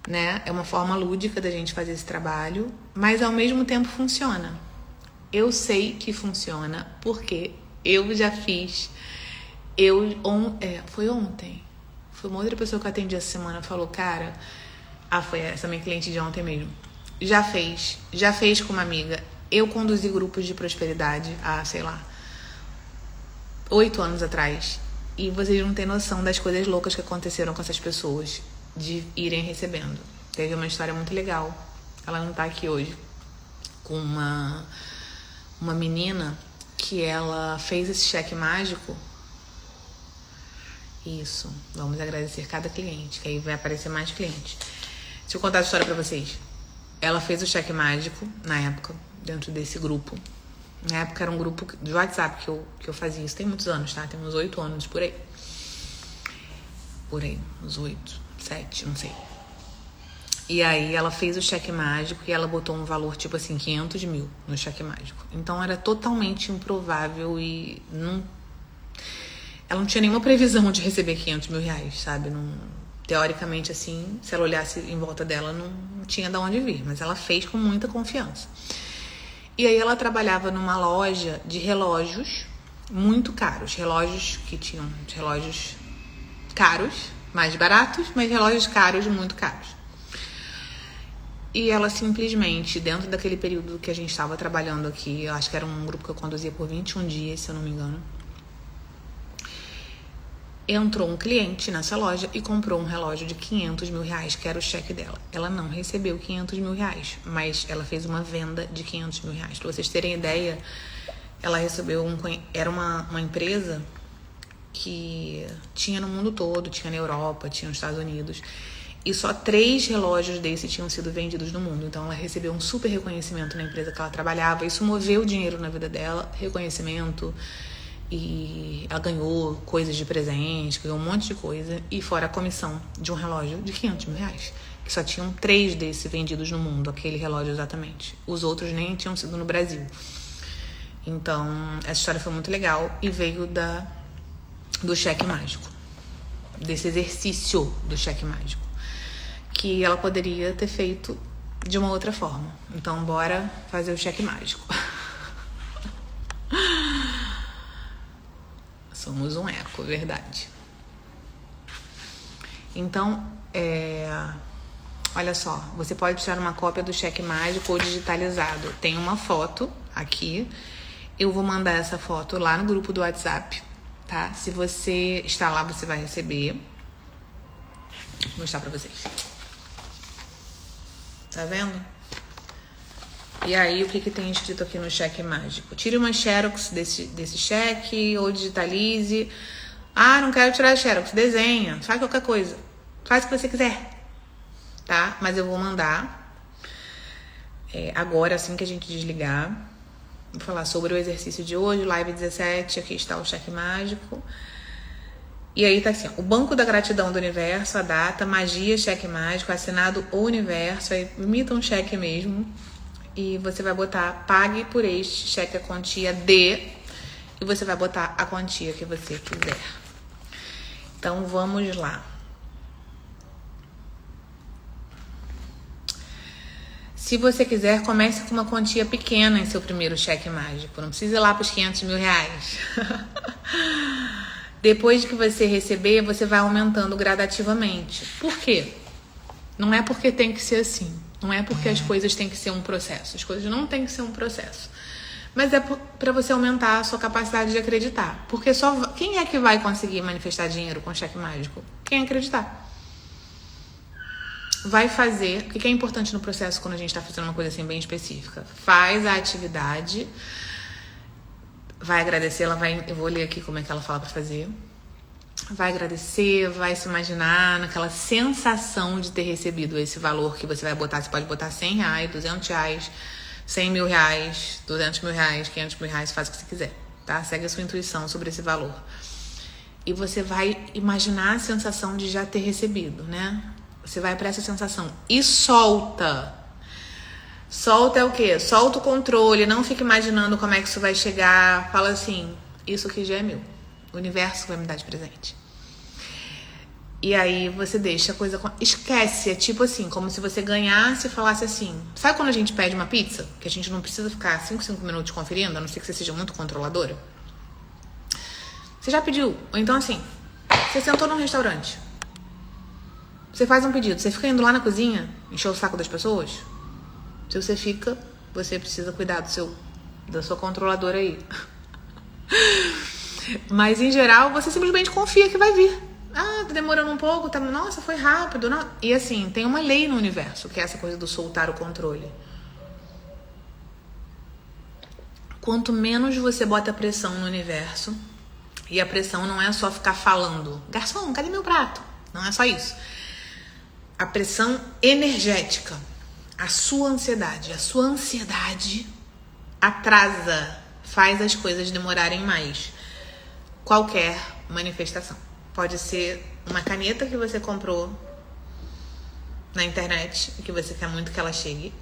né? É uma forma lúdica da gente fazer esse trabalho, mas ao mesmo tempo funciona. Eu sei que funciona, porque eu já fiz. Foi ontem. Foi uma outra pessoa que eu atendi essa semana, falou, cara... foi essa minha cliente de ontem mesmo. Já fez com uma amiga. Eu conduzi grupos de prosperidade há, sei lá, 8 anos atrás. E vocês não têm noção das coisas loucas que aconteceram com essas pessoas de irem recebendo. Teve uma história muito legal. Ela não tá aqui hoje. Com uma menina que ela fez esse cheque mágico. Isso. Vamos agradecer cada cliente, que aí vai aparecer mais clientes. Deixa eu contar a história pra vocês. ela fez o cheque mágico na época, dentro desse grupo. Na época era um grupo de WhatsApp que eu fazia. Isso tem muitos anos, tá? Tem uns 8 anos por aí. Por aí, uns 8, 7, não sei. E aí ela fez o cheque mágico e ela botou um valor tipo assim, 500 mil no cheque mágico. Então era totalmente improvável e ela não tinha nenhuma previsão de receber 500 mil reais, sabe? Teoricamente assim, se ela olhasse em volta dela, não tinha de onde vir. Mas ela fez com muita confiança. E aí ela trabalhava numa loja de relógios muito caros. Relógios que tinham relógios caros, mais baratos, mas relógios caros, muito caros. E ela simplesmente, dentro daquele período que a gente estava trabalhando aqui, eu acho que era um grupo que eu conduzia por 21 dias, se eu não me engano, entrou um cliente nessa loja e comprou um relógio de 500 mil reais, que era o cheque dela. Ela não recebeu 500 mil reais, mas ela fez uma venda de 500 mil reais. Para vocês terem ideia, ela recebeu era uma empresa que tinha no mundo todo, tinha na Europa, tinha nos Estados Unidos, e só 3 relógios desses tinham sido vendidos no mundo. Então ela recebeu um super reconhecimento na empresa que ela trabalhava. Isso moveu dinheiro na vida dela, reconhecimento, e ela ganhou coisas de presente, ganhou um monte de coisa, e fora a comissão de um relógio de 500 mil reais, que só tinham 3 desses vendidos no mundo, aquele relógio exatamente. Os outros nem tinham sido no Brasil. Então essa história foi muito legal e veio do cheque mágico, desse exercício do cheque mágico, que ela poderia ter feito de uma outra forma. Então bora fazer o cheque mágico. Somos um eco, verdade. Então, olha só, você pode tirar uma cópia do cheque mágico ou digitalizado. Tem uma foto aqui. Eu vou mandar essa foto lá no grupo do WhatsApp, tá? Se você está lá, você vai receber. Vou mostrar pra vocês. Tá vendo? E aí, o que tem escrito aqui no cheque mágico? Tire uma xerox desse cheque ou digitalize. Ah, não quero tirar xerox. Desenha, faz qualquer coisa. Faz o que você quiser, tá? Mas eu vou mandar agora, assim que a gente desligar. Vou falar sobre o exercício de hoje, live 17. Aqui está o cheque mágico. E aí tá assim, ó, o Banco da Gratidão do Universo, a data, magia, cheque mágico, assinado o Universo. Aí imita um cheque mesmo. E você vai botar, pague por este cheque a quantia de... E você vai botar a quantia que você quiser. Então, vamos lá. Se você quiser, comece com uma quantia pequena em seu primeiro cheque mágico. Não precisa ir lá para os 500 mil reais. Depois que você receber, você vai aumentando gradativamente. Por quê? Não é porque tem que ser assim. Não é porque as coisas têm que ser um processo. As coisas não têm que ser um processo. Mas é para você aumentar a sua capacidade de acreditar. Porque quem é que vai conseguir manifestar dinheiro com cheque mágico? Quem acreditar. Vai fazer... O que é importante no processo quando a gente está fazendo uma coisa assim bem específica? Faz a atividade. Vai agradecer. Eu vou ler aqui como é que ela fala para fazer. Vai agradecer, vai se imaginar naquela sensação de ter recebido esse valor que você vai botar. Você pode botar 100 reais, 200 reais, 100 mil reais, 200 mil reais, 500 mil reais, faz o que você quiser, tá? Segue a sua intuição sobre esse valor. E você vai imaginar a sensação de já ter recebido, né? Você vai para essa sensação e solta. Solta é o quê? Solta o controle, não fica imaginando como é que isso vai chegar. Fala assim, isso aqui já é meu. O universo vai me dar de presente. E aí você deixa a coisa... Esquece, é tipo assim, como se você ganhasse e falasse assim... Sabe quando a gente pede uma pizza? Que a gente não precisa ficar 5 minutos conferindo, a não ser que você seja muito controladora. Você já pediu? Ou então assim, você sentou num restaurante. Você faz um pedido, você fica indo lá na cozinha, encher o saco das pessoas? Se você fica, você precisa cuidar da sua controladora aí. Mas, em geral, você simplesmente confia que vai vir. Ah, tá demorando um pouco, tá... Nossa, foi rápido. Não... E, assim, tem uma lei no universo, que é essa coisa do soltar o controle. Quanto menos você bota pressão no universo, e a pressão não é só ficar falando, garçom, cadê meu prato? Não é só isso. A pressão energética. A sua ansiedade atrasa, faz as coisas demorarem mais. Qualquer manifestação. Pode ser uma caneta que você comprou na internet e que você quer muito que ela chegue.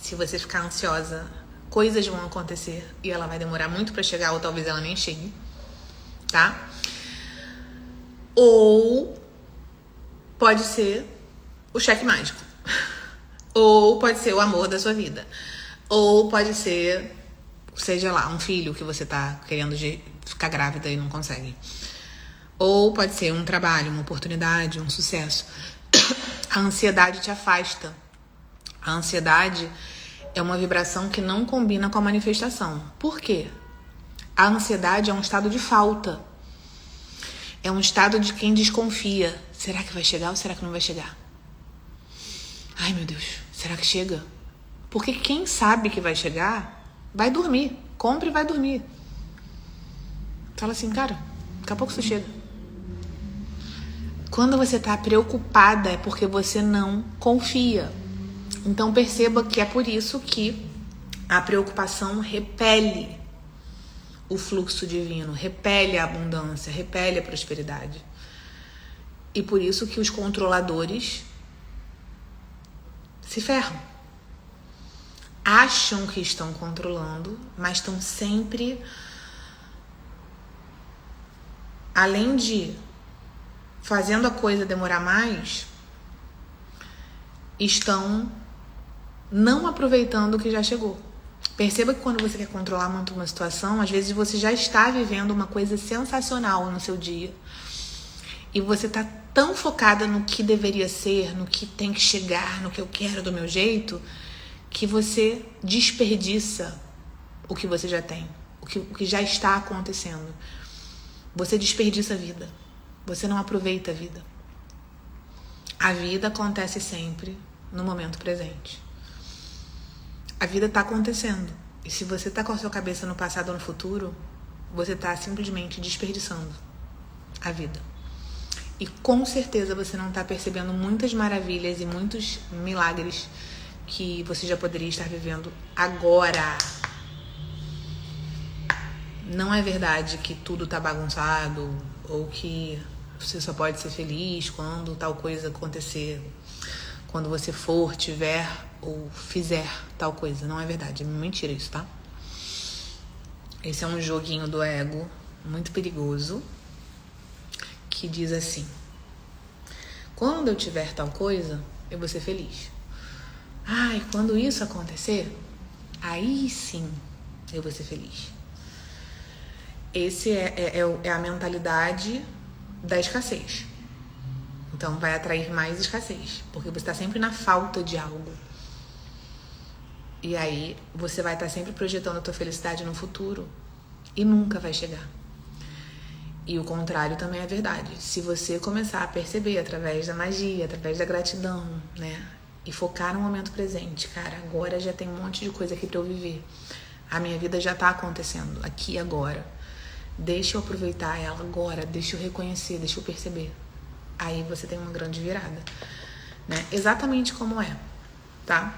Se você ficar ansiosa, coisas vão acontecer e ela vai demorar muito pra chegar, ou talvez ela nem chegue, tá? Ou pode ser o cheque mágico. Ou pode ser o amor da sua vida. Ou pode ser, seja lá, um filho que você tá querendo ficar grávida e não consegue. Ou pode ser um trabalho, uma oportunidade, um sucesso. A ansiedade te afasta. A ansiedade é uma vibração que não combina com a manifestação. Por quê? A ansiedade é um estado de falta. É um estado de quem desconfia. Será que vai chegar ou será que não vai chegar? Ai, meu Deus, será que chega? Porque quem sabe que vai chegar, vai dormir. Compre e vai dormir. Fala assim, cara, daqui a pouco isso chega. Quando você tá preocupada é porque você não confia. Então perceba que é por isso que a preocupação repele o fluxo divino, repele a abundância, repele a prosperidade. E por isso que os controladores se ferram. Acham que estão controlando, mas estão sempre, além de fazendo a coisa demorar mais, estão não aproveitando o que já chegou. Perceba que quando você quer controlar muito uma situação, às vezes você já está vivendo uma coisa sensacional no seu dia. E você está tão focada no que deveria ser, no que tem que chegar, no que eu quero do meu jeito, que você desperdiça o que você já tem, o que já está acontecendo. Você desperdiça a vida. Você não aproveita a vida. A vida acontece sempre no momento presente. A vida está acontecendo. E se você está com a sua cabeça no passado ou no futuro, você está simplesmente desperdiçando a vida. E com certeza você não está percebendo muitas maravilhas e muitos milagres que você já poderia estar vivendo agora. Não é verdade que tudo está bagunçado ou que você só pode ser feliz quando tal coisa acontecer, quando você for, tiver ou fizer tal coisa. Não é verdade, é mentira isso, tá? Esse é um joguinho do ego muito perigoso que diz assim: quando eu tiver tal coisa, eu vou ser feliz. Ai, quando isso acontecer, aí sim eu vou ser feliz. Esse é a mentalidade da escassez. Então vai atrair mais escassez, porque você está sempre na falta de algo. E aí você vai estar sempre projetando a tua felicidade no futuro e nunca vai chegar. E o contrário também é verdade. Se você começar a perceber através da magia, através da gratidão, né? E focar no momento presente. Cara, agora já tem um monte de coisa aqui pra eu viver. A minha vida já tá acontecendo, aqui e agora. Deixa eu aproveitar ela agora, deixa eu reconhecer, deixa eu perceber. Aí você tem uma grande virada, né? Exatamente como é, tá?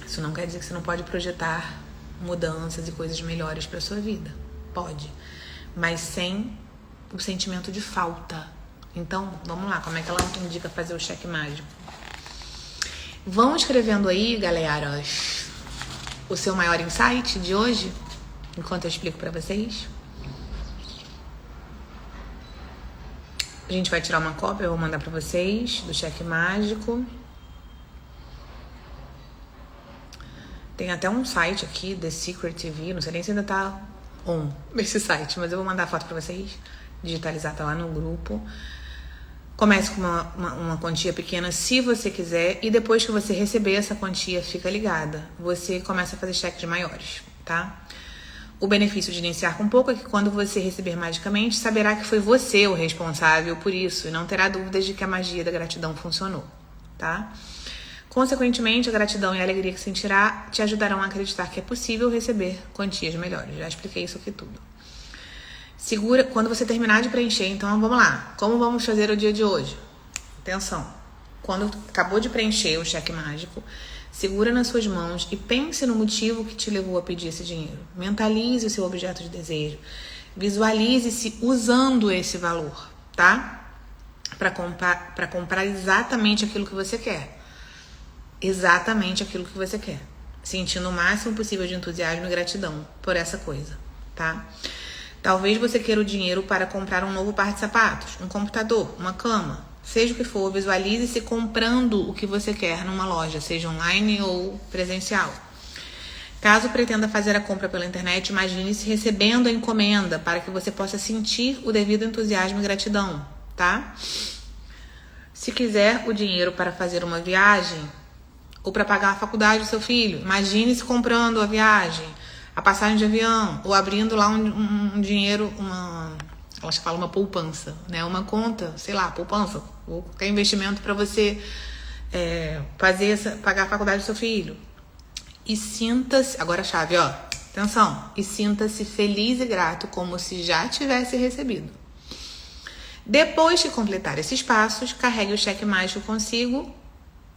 Isso não quer dizer que você não pode projetar mudanças e coisas melhores pra sua vida. Pode. Mas sem o sentimento de falta. Então, vamos lá, como é que ela indica fazer o cheque mágico? Vão escrevendo aí, galera, o seu maior insight de hoje, enquanto eu explico pra vocês. A gente vai tirar uma cópia, eu vou mandar pra vocês, do cheque mágico. Tem até um site aqui, The Secret TV, não sei nem se ainda tá on esse site, mas eu vou mandar a foto pra vocês, digitalizar, tá lá no grupo. Comece com uma quantia pequena, se você quiser, e depois que você receber essa quantia, fica ligada. Você começa a fazer cheques maiores, tá? O benefício de iniciar com pouco é que quando você receber magicamente, saberá que foi você o responsável por isso e não terá dúvidas de que a magia da gratidão funcionou, tá? Consequentemente, a gratidão e a alegria que sentirá te ajudarão a acreditar que é possível receber quantias melhores. Já expliquei isso aqui tudo. Segura, quando você terminar de preencher, então vamos lá. Como vamos fazer o dia de hoje? Atenção. Quando acabou de preencher o cheque mágico, Segura nas suas mãos e pense no motivo que te levou a pedir esse dinheiro. Mentalize o seu objeto de desejo. Visualize-se usando esse valor, tá? Para comprar exatamente aquilo que você quer. Exatamente aquilo que você quer. Sentindo o máximo possível de entusiasmo e gratidão por essa coisa, tá? Talvez você queira o dinheiro para comprar um novo par de sapatos, um computador, uma cama. Seja o que for, visualize-se comprando o que você quer numa loja, seja online ou presencial. Caso pretenda fazer a compra pela internet, imagine-se recebendo a encomenda para que você possa sentir o devido entusiasmo e gratidão, tá? Se quiser o dinheiro para fazer uma viagem ou para pagar a faculdade do seu filho, imagine-se comprando a viagem, a passagem de avião ou abrindo lá um dinheiro, acho que fala uma poupança, né? Uma conta, sei lá, poupança, ou qualquer investimento para você pagar a faculdade do seu filho. E sinta-se, agora a chave, ó, atenção, e sinta-se feliz e grato como se já tivesse recebido. Depois de completar esses passos, carregue o cheque mágico consigo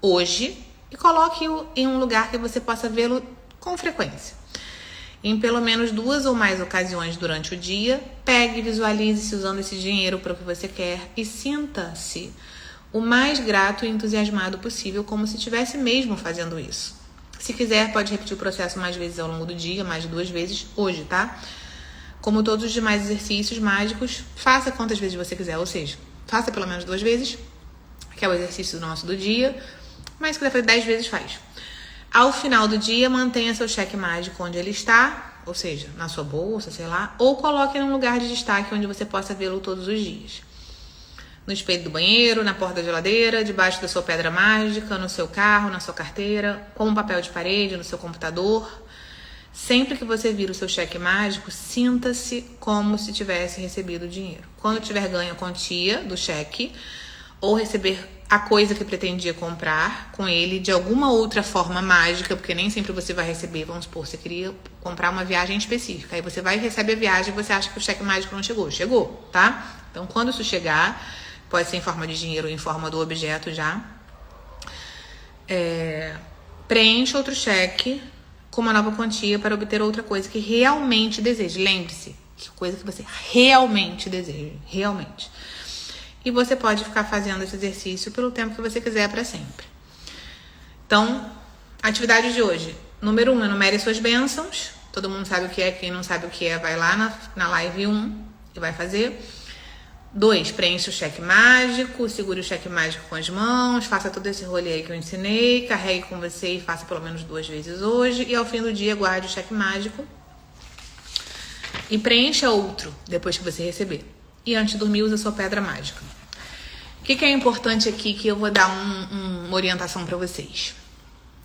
hoje e coloque-o em um lugar que você possa vê-lo com frequência. Em pelo menos 2 ou mais ocasiões durante o dia, pegue e visualize-se usando esse dinheiro para o que você quer e sinta-se o mais grato e entusiasmado possível, como se estivesse mesmo fazendo isso. Se quiser, pode repetir o processo mais vezes ao longo do dia, mais de 2 vezes hoje, tá? Como todos os demais exercícios mágicos, faça quantas vezes você quiser, ou seja, faça pelo menos 2 vezes, que é o exercício nosso do dia, mas se quiser fazer 10 vezes, faz. Ao final do dia, mantenha seu cheque mágico onde ele está, ou seja, na sua bolsa, sei lá, ou coloque em um lugar de destaque onde você possa vê-lo todos os dias. No espelho do banheiro, na porta da geladeira, debaixo da sua pedra mágica, no seu carro, na sua carteira, como papel de parede, no seu computador. Sempre que você vir o seu cheque mágico, sinta-se como se tivesse recebido o dinheiro. Quando tiver ganho a quantia do cheque, ou receber a coisa que pretendia comprar com ele de alguma outra forma mágica, porque nem sempre você vai receber, vamos supor, você queria comprar uma viagem específica, aí você vai e recebe a viagem e você acha que o cheque mágico não chegou. Chegou, tá? Então, quando isso chegar, pode ser em forma de dinheiro ou em forma do objeto já, preencha outro cheque com uma nova quantia para obter outra coisa que realmente deseje. Lembre-se, que coisa que você realmente deseja, realmente. E você pode ficar fazendo esse exercício pelo tempo que você quiser, para sempre. Então, atividade de hoje. Número 1, enumere suas bênçãos. Todo mundo sabe o que é, quem não sabe o que é, vai lá na live 1 e vai fazer. 2, preencha o cheque mágico, segure o cheque mágico com as mãos, faça todo esse rolê aí que eu ensinei, carregue com você e faça pelo menos 2 vezes hoje. E ao fim do dia, guarde o cheque mágico e preencha outro depois que você receber. E antes de dormir, usa a sua pedra mágica. O que é importante aqui que eu vou dar uma orientação para vocês?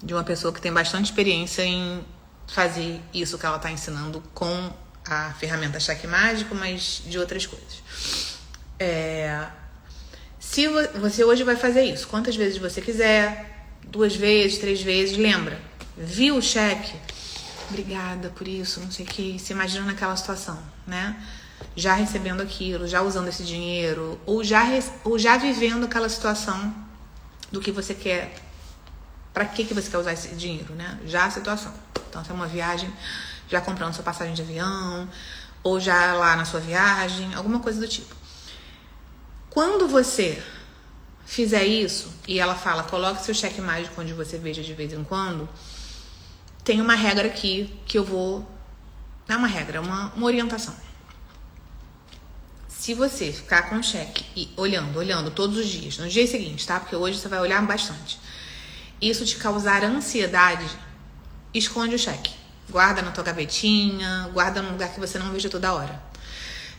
De uma pessoa que tem bastante experiência em fazer isso que ela está ensinando com a ferramenta cheque mágico, mas de outras coisas. Se você hoje vai fazer isso, quantas vezes você quiser, 2 vezes, 3 vezes, lembra, viu o cheque? Obrigada por isso, não sei o que, se imagina naquela situação, né? Já recebendo aquilo, já usando esse dinheiro, ou já vivendo aquela situação do que você quer, para que você quer usar esse dinheiro, né? Já a situação. Então, se é uma viagem, já comprando sua passagem de avião, ou já lá na sua viagem, alguma coisa do tipo. Quando você fizer isso, e ela fala, coloque seu cheque mágico onde você veja de vez em quando, tem uma regra aqui que eu vou... Não é uma regra, é uma orientação. Se você ficar com o cheque e olhando todos os dias, nos dias seguintes, tá? Porque hoje você vai olhar bastante. Isso te causar ansiedade, esconde o cheque. Guarda na tua gavetinha, guarda num lugar que você não veja toda hora.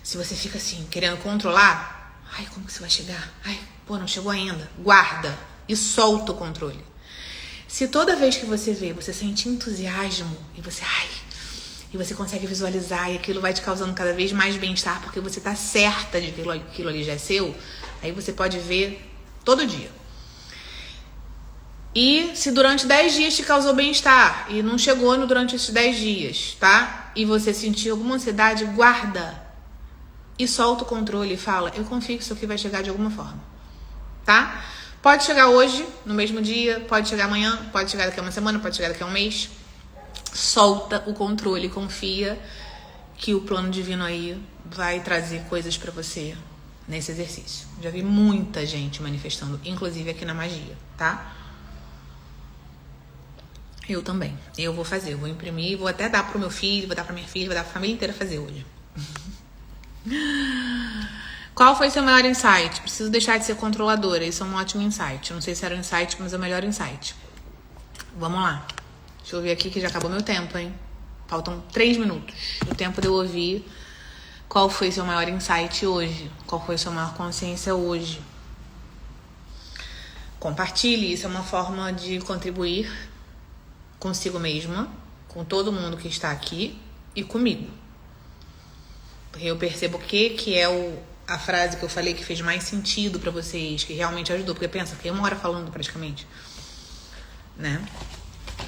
Se você fica assim, querendo controlar, ai, como que você vai chegar? Ai, pô, não chegou ainda. Guarda e solta o controle. Se toda vez que você vê, você sente entusiasmo e você, e você consegue visualizar e aquilo vai te causando cada vez mais bem-estar porque você tá certa de que aquilo ali já é seu, aí você pode ver todo dia. E se durante 10 dias te causou bem-estar e não chegou durante esses 10 dias, tá? E você sentiu alguma ansiedade, guarda e solta o controle e fala, eu confio que isso aqui vai chegar de alguma forma, tá? Pode chegar hoje, no mesmo dia, pode chegar amanhã, pode chegar daqui a uma semana, pode chegar daqui a um mês. Solta o controle, confia que o plano divino aí vai trazer coisas pra você nesse exercício. Já vi muita gente manifestando, inclusive aqui na magia, tá? Eu também. Eu vou fazer, eu vou imprimir, vou até dar pro meu filho, vou dar pra minha filha, vou dar pra família inteira fazer hoje. Qual foi seu maior insight? Preciso deixar de ser controladora. Isso é um ótimo insight. Eu não sei se era um insight, mas é o melhor insight. Vamos lá. Deixa eu ver aqui que já acabou meu tempo, hein? Faltam 3 minutos. O tempo de eu ouvir qual foi seu maior insight hoje. Qual foi sua maior consciência hoje. Compartilhe. Isso é uma forma de contribuir consigo mesma, com todo mundo que está aqui e comigo. Porque eu percebo o que é a frase que eu falei que fez mais sentido pra vocês, que realmente ajudou. Porque pensa, fiquei 1 hora falando praticamente, né?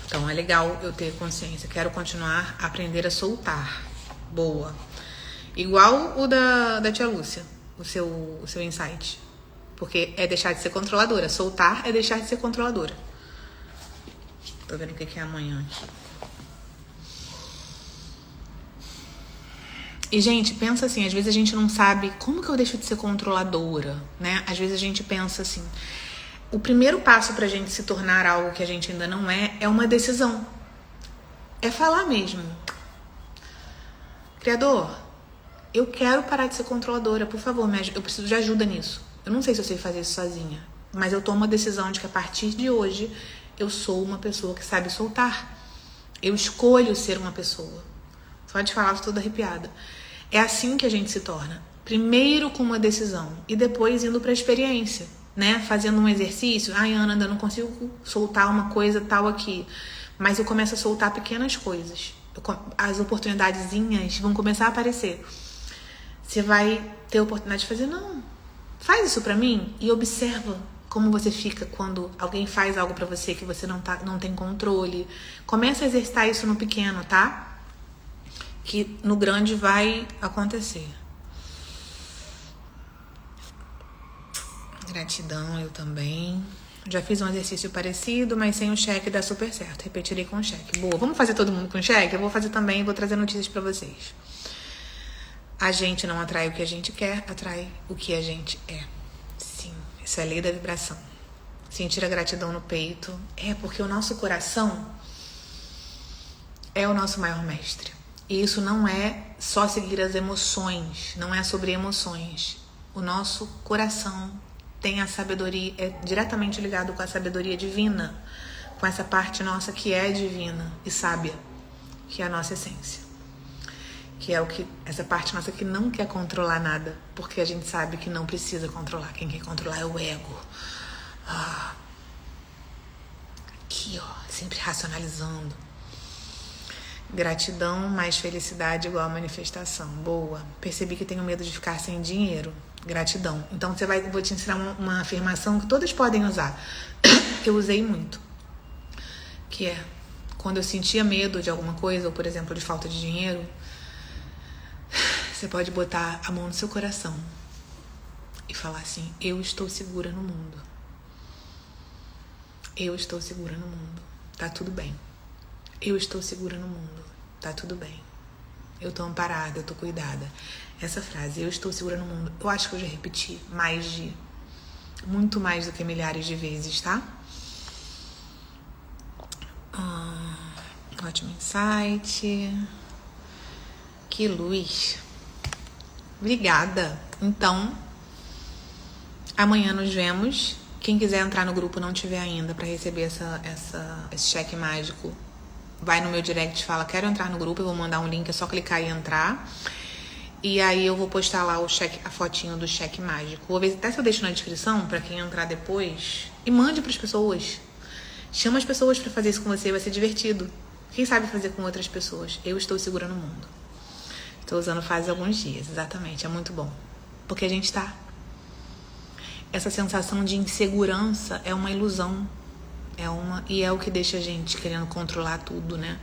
Então é legal eu ter consciência. Quero continuar a aprender a soltar. Boa. Igual o da tia Lúcia, o seu insight. Porque é deixar de ser controladora. Soltar é deixar de ser controladora. Tô vendo o que é amanhã aqui. E, gente, pensa assim, às vezes a gente não sabe como que eu deixo de ser controladora, né? Às vezes a gente pensa assim, o primeiro passo pra gente se tornar algo que a gente ainda não é uma decisão. É falar mesmo. Criador, eu quero parar de ser controladora, por favor, me ajuda. Eu preciso de ajuda nisso. Eu não sei se eu sei fazer isso sozinha, mas eu tomo a decisão de que a partir de hoje eu sou uma pessoa que sabe soltar. Eu escolho ser uma pessoa. Só de falar, tô toda arrepiada. É assim que a gente se torna. Primeiro com uma decisão e depois indo pra experiência, né? Fazendo um exercício. Ai, Ana, ainda não consigo soltar uma coisa tal aqui. Mas eu começo a soltar pequenas coisas. As oportunidadezinhas vão começar a aparecer. Você vai ter a oportunidade de fazer, não. Faz isso pra mim e observa como você fica quando alguém faz algo pra você que você não tem controle. Começa a exercitar isso no pequeno, tá? Que no grande vai acontecer. Gratidão, eu também. Já fiz um exercício parecido, mas sem o cheque dá super certo. Repetirei com o cheque. Boa, vamos fazer todo mundo com cheque? Eu vou fazer também e vou trazer notícias pra vocês. A gente não atrai o que a gente quer, atrai o que a gente é. Sim, isso é a lei da vibração. Sentir a gratidão no peito é porque o nosso coração é o nosso maior mestre. E isso não é só seguir as emoções, não é sobre emoções. O nosso coração tem a sabedoria, é diretamente ligado com a sabedoria divina, com essa parte nossa que é divina e sábia, que é a nossa essência. Que é essa parte nossa que não quer controlar nada, porque a gente sabe que não precisa controlar. Quem quer controlar é o ego. Aqui, ó, sempre racionalizando. Gratidão mais felicidade igual a manifestação. Boa. Percebi que tenho medo de ficar sem dinheiro. Gratidão. Então vou te ensinar uma afirmação que todas podem usar. Eu usei muito. Que é, quando eu sentia medo de alguma coisa, ou por exemplo, de falta de dinheiro, você pode botar a mão no seu coração e falar assim, eu estou segura no mundo. Eu estou segura no mundo. Tá tudo bem. Eu estou segura no mundo. Tá tudo bem. Eu tô amparada, eu tô cuidada. Essa frase, eu estou segura no mundo, eu acho que eu já repeti muito mais do que milhares de vezes, tá? Ótimo insight. Que luz. Obrigada. Então, amanhã nos vemos. Quem quiser entrar no grupo, não tiver ainda para receber esse cheque mágico, vai no meu direct e fala, quero entrar no grupo, eu vou mandar um link, é só clicar e entrar. E aí eu vou postar lá a fotinho do cheque mágico. Vou ver até se eu deixo na descrição para quem entrar depois. E mande para as pessoas. Chama as pessoas para fazer isso com você, vai ser divertido. Quem sabe fazer com outras pessoas? Eu estou segura no mundo. Estou usando faz alguns dias, exatamente, é muito bom. Porque a gente tá... Essa sensação de insegurança é uma ilusão. E é o que deixa a gente querendo controlar tudo, né?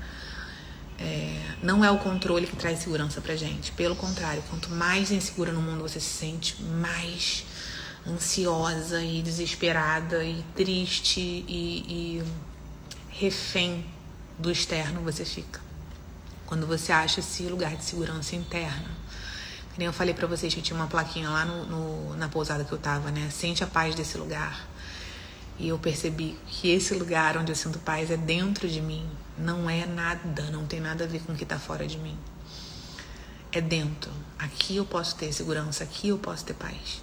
Não é o controle que traz segurança pra gente. Pelo contrário, quanto mais insegura no mundo você se sente, mais ansiosa e desesperada e triste e refém do externo você fica. Quando você acha esse lugar de segurança interna. Que nem eu falei pra vocês que tinha uma plaquinha lá na pousada que eu tava, né? Sente a paz desse lugar. E eu percebi que esse lugar onde eu sinto paz é dentro de mim. Não é nada, não tem nada a ver com o que tá fora de mim. É dentro. Aqui eu posso ter segurança, aqui eu posso ter paz.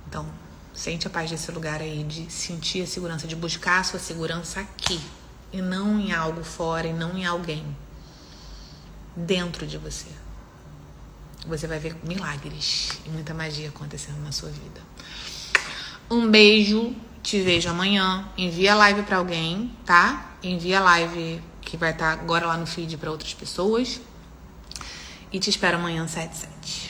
Então, sente a paz desse lugar aí, de sentir a segurança, de buscar a sua segurança aqui. E não em algo fora, e não em alguém. Dentro de você. Você vai ver milagres e muita magia acontecendo na sua vida. Um beijo, te vejo amanhã. Envia a live pra alguém, tá? Envia a live que vai estar agora lá no feed pra outras pessoas. E te espero amanhã, 7/7.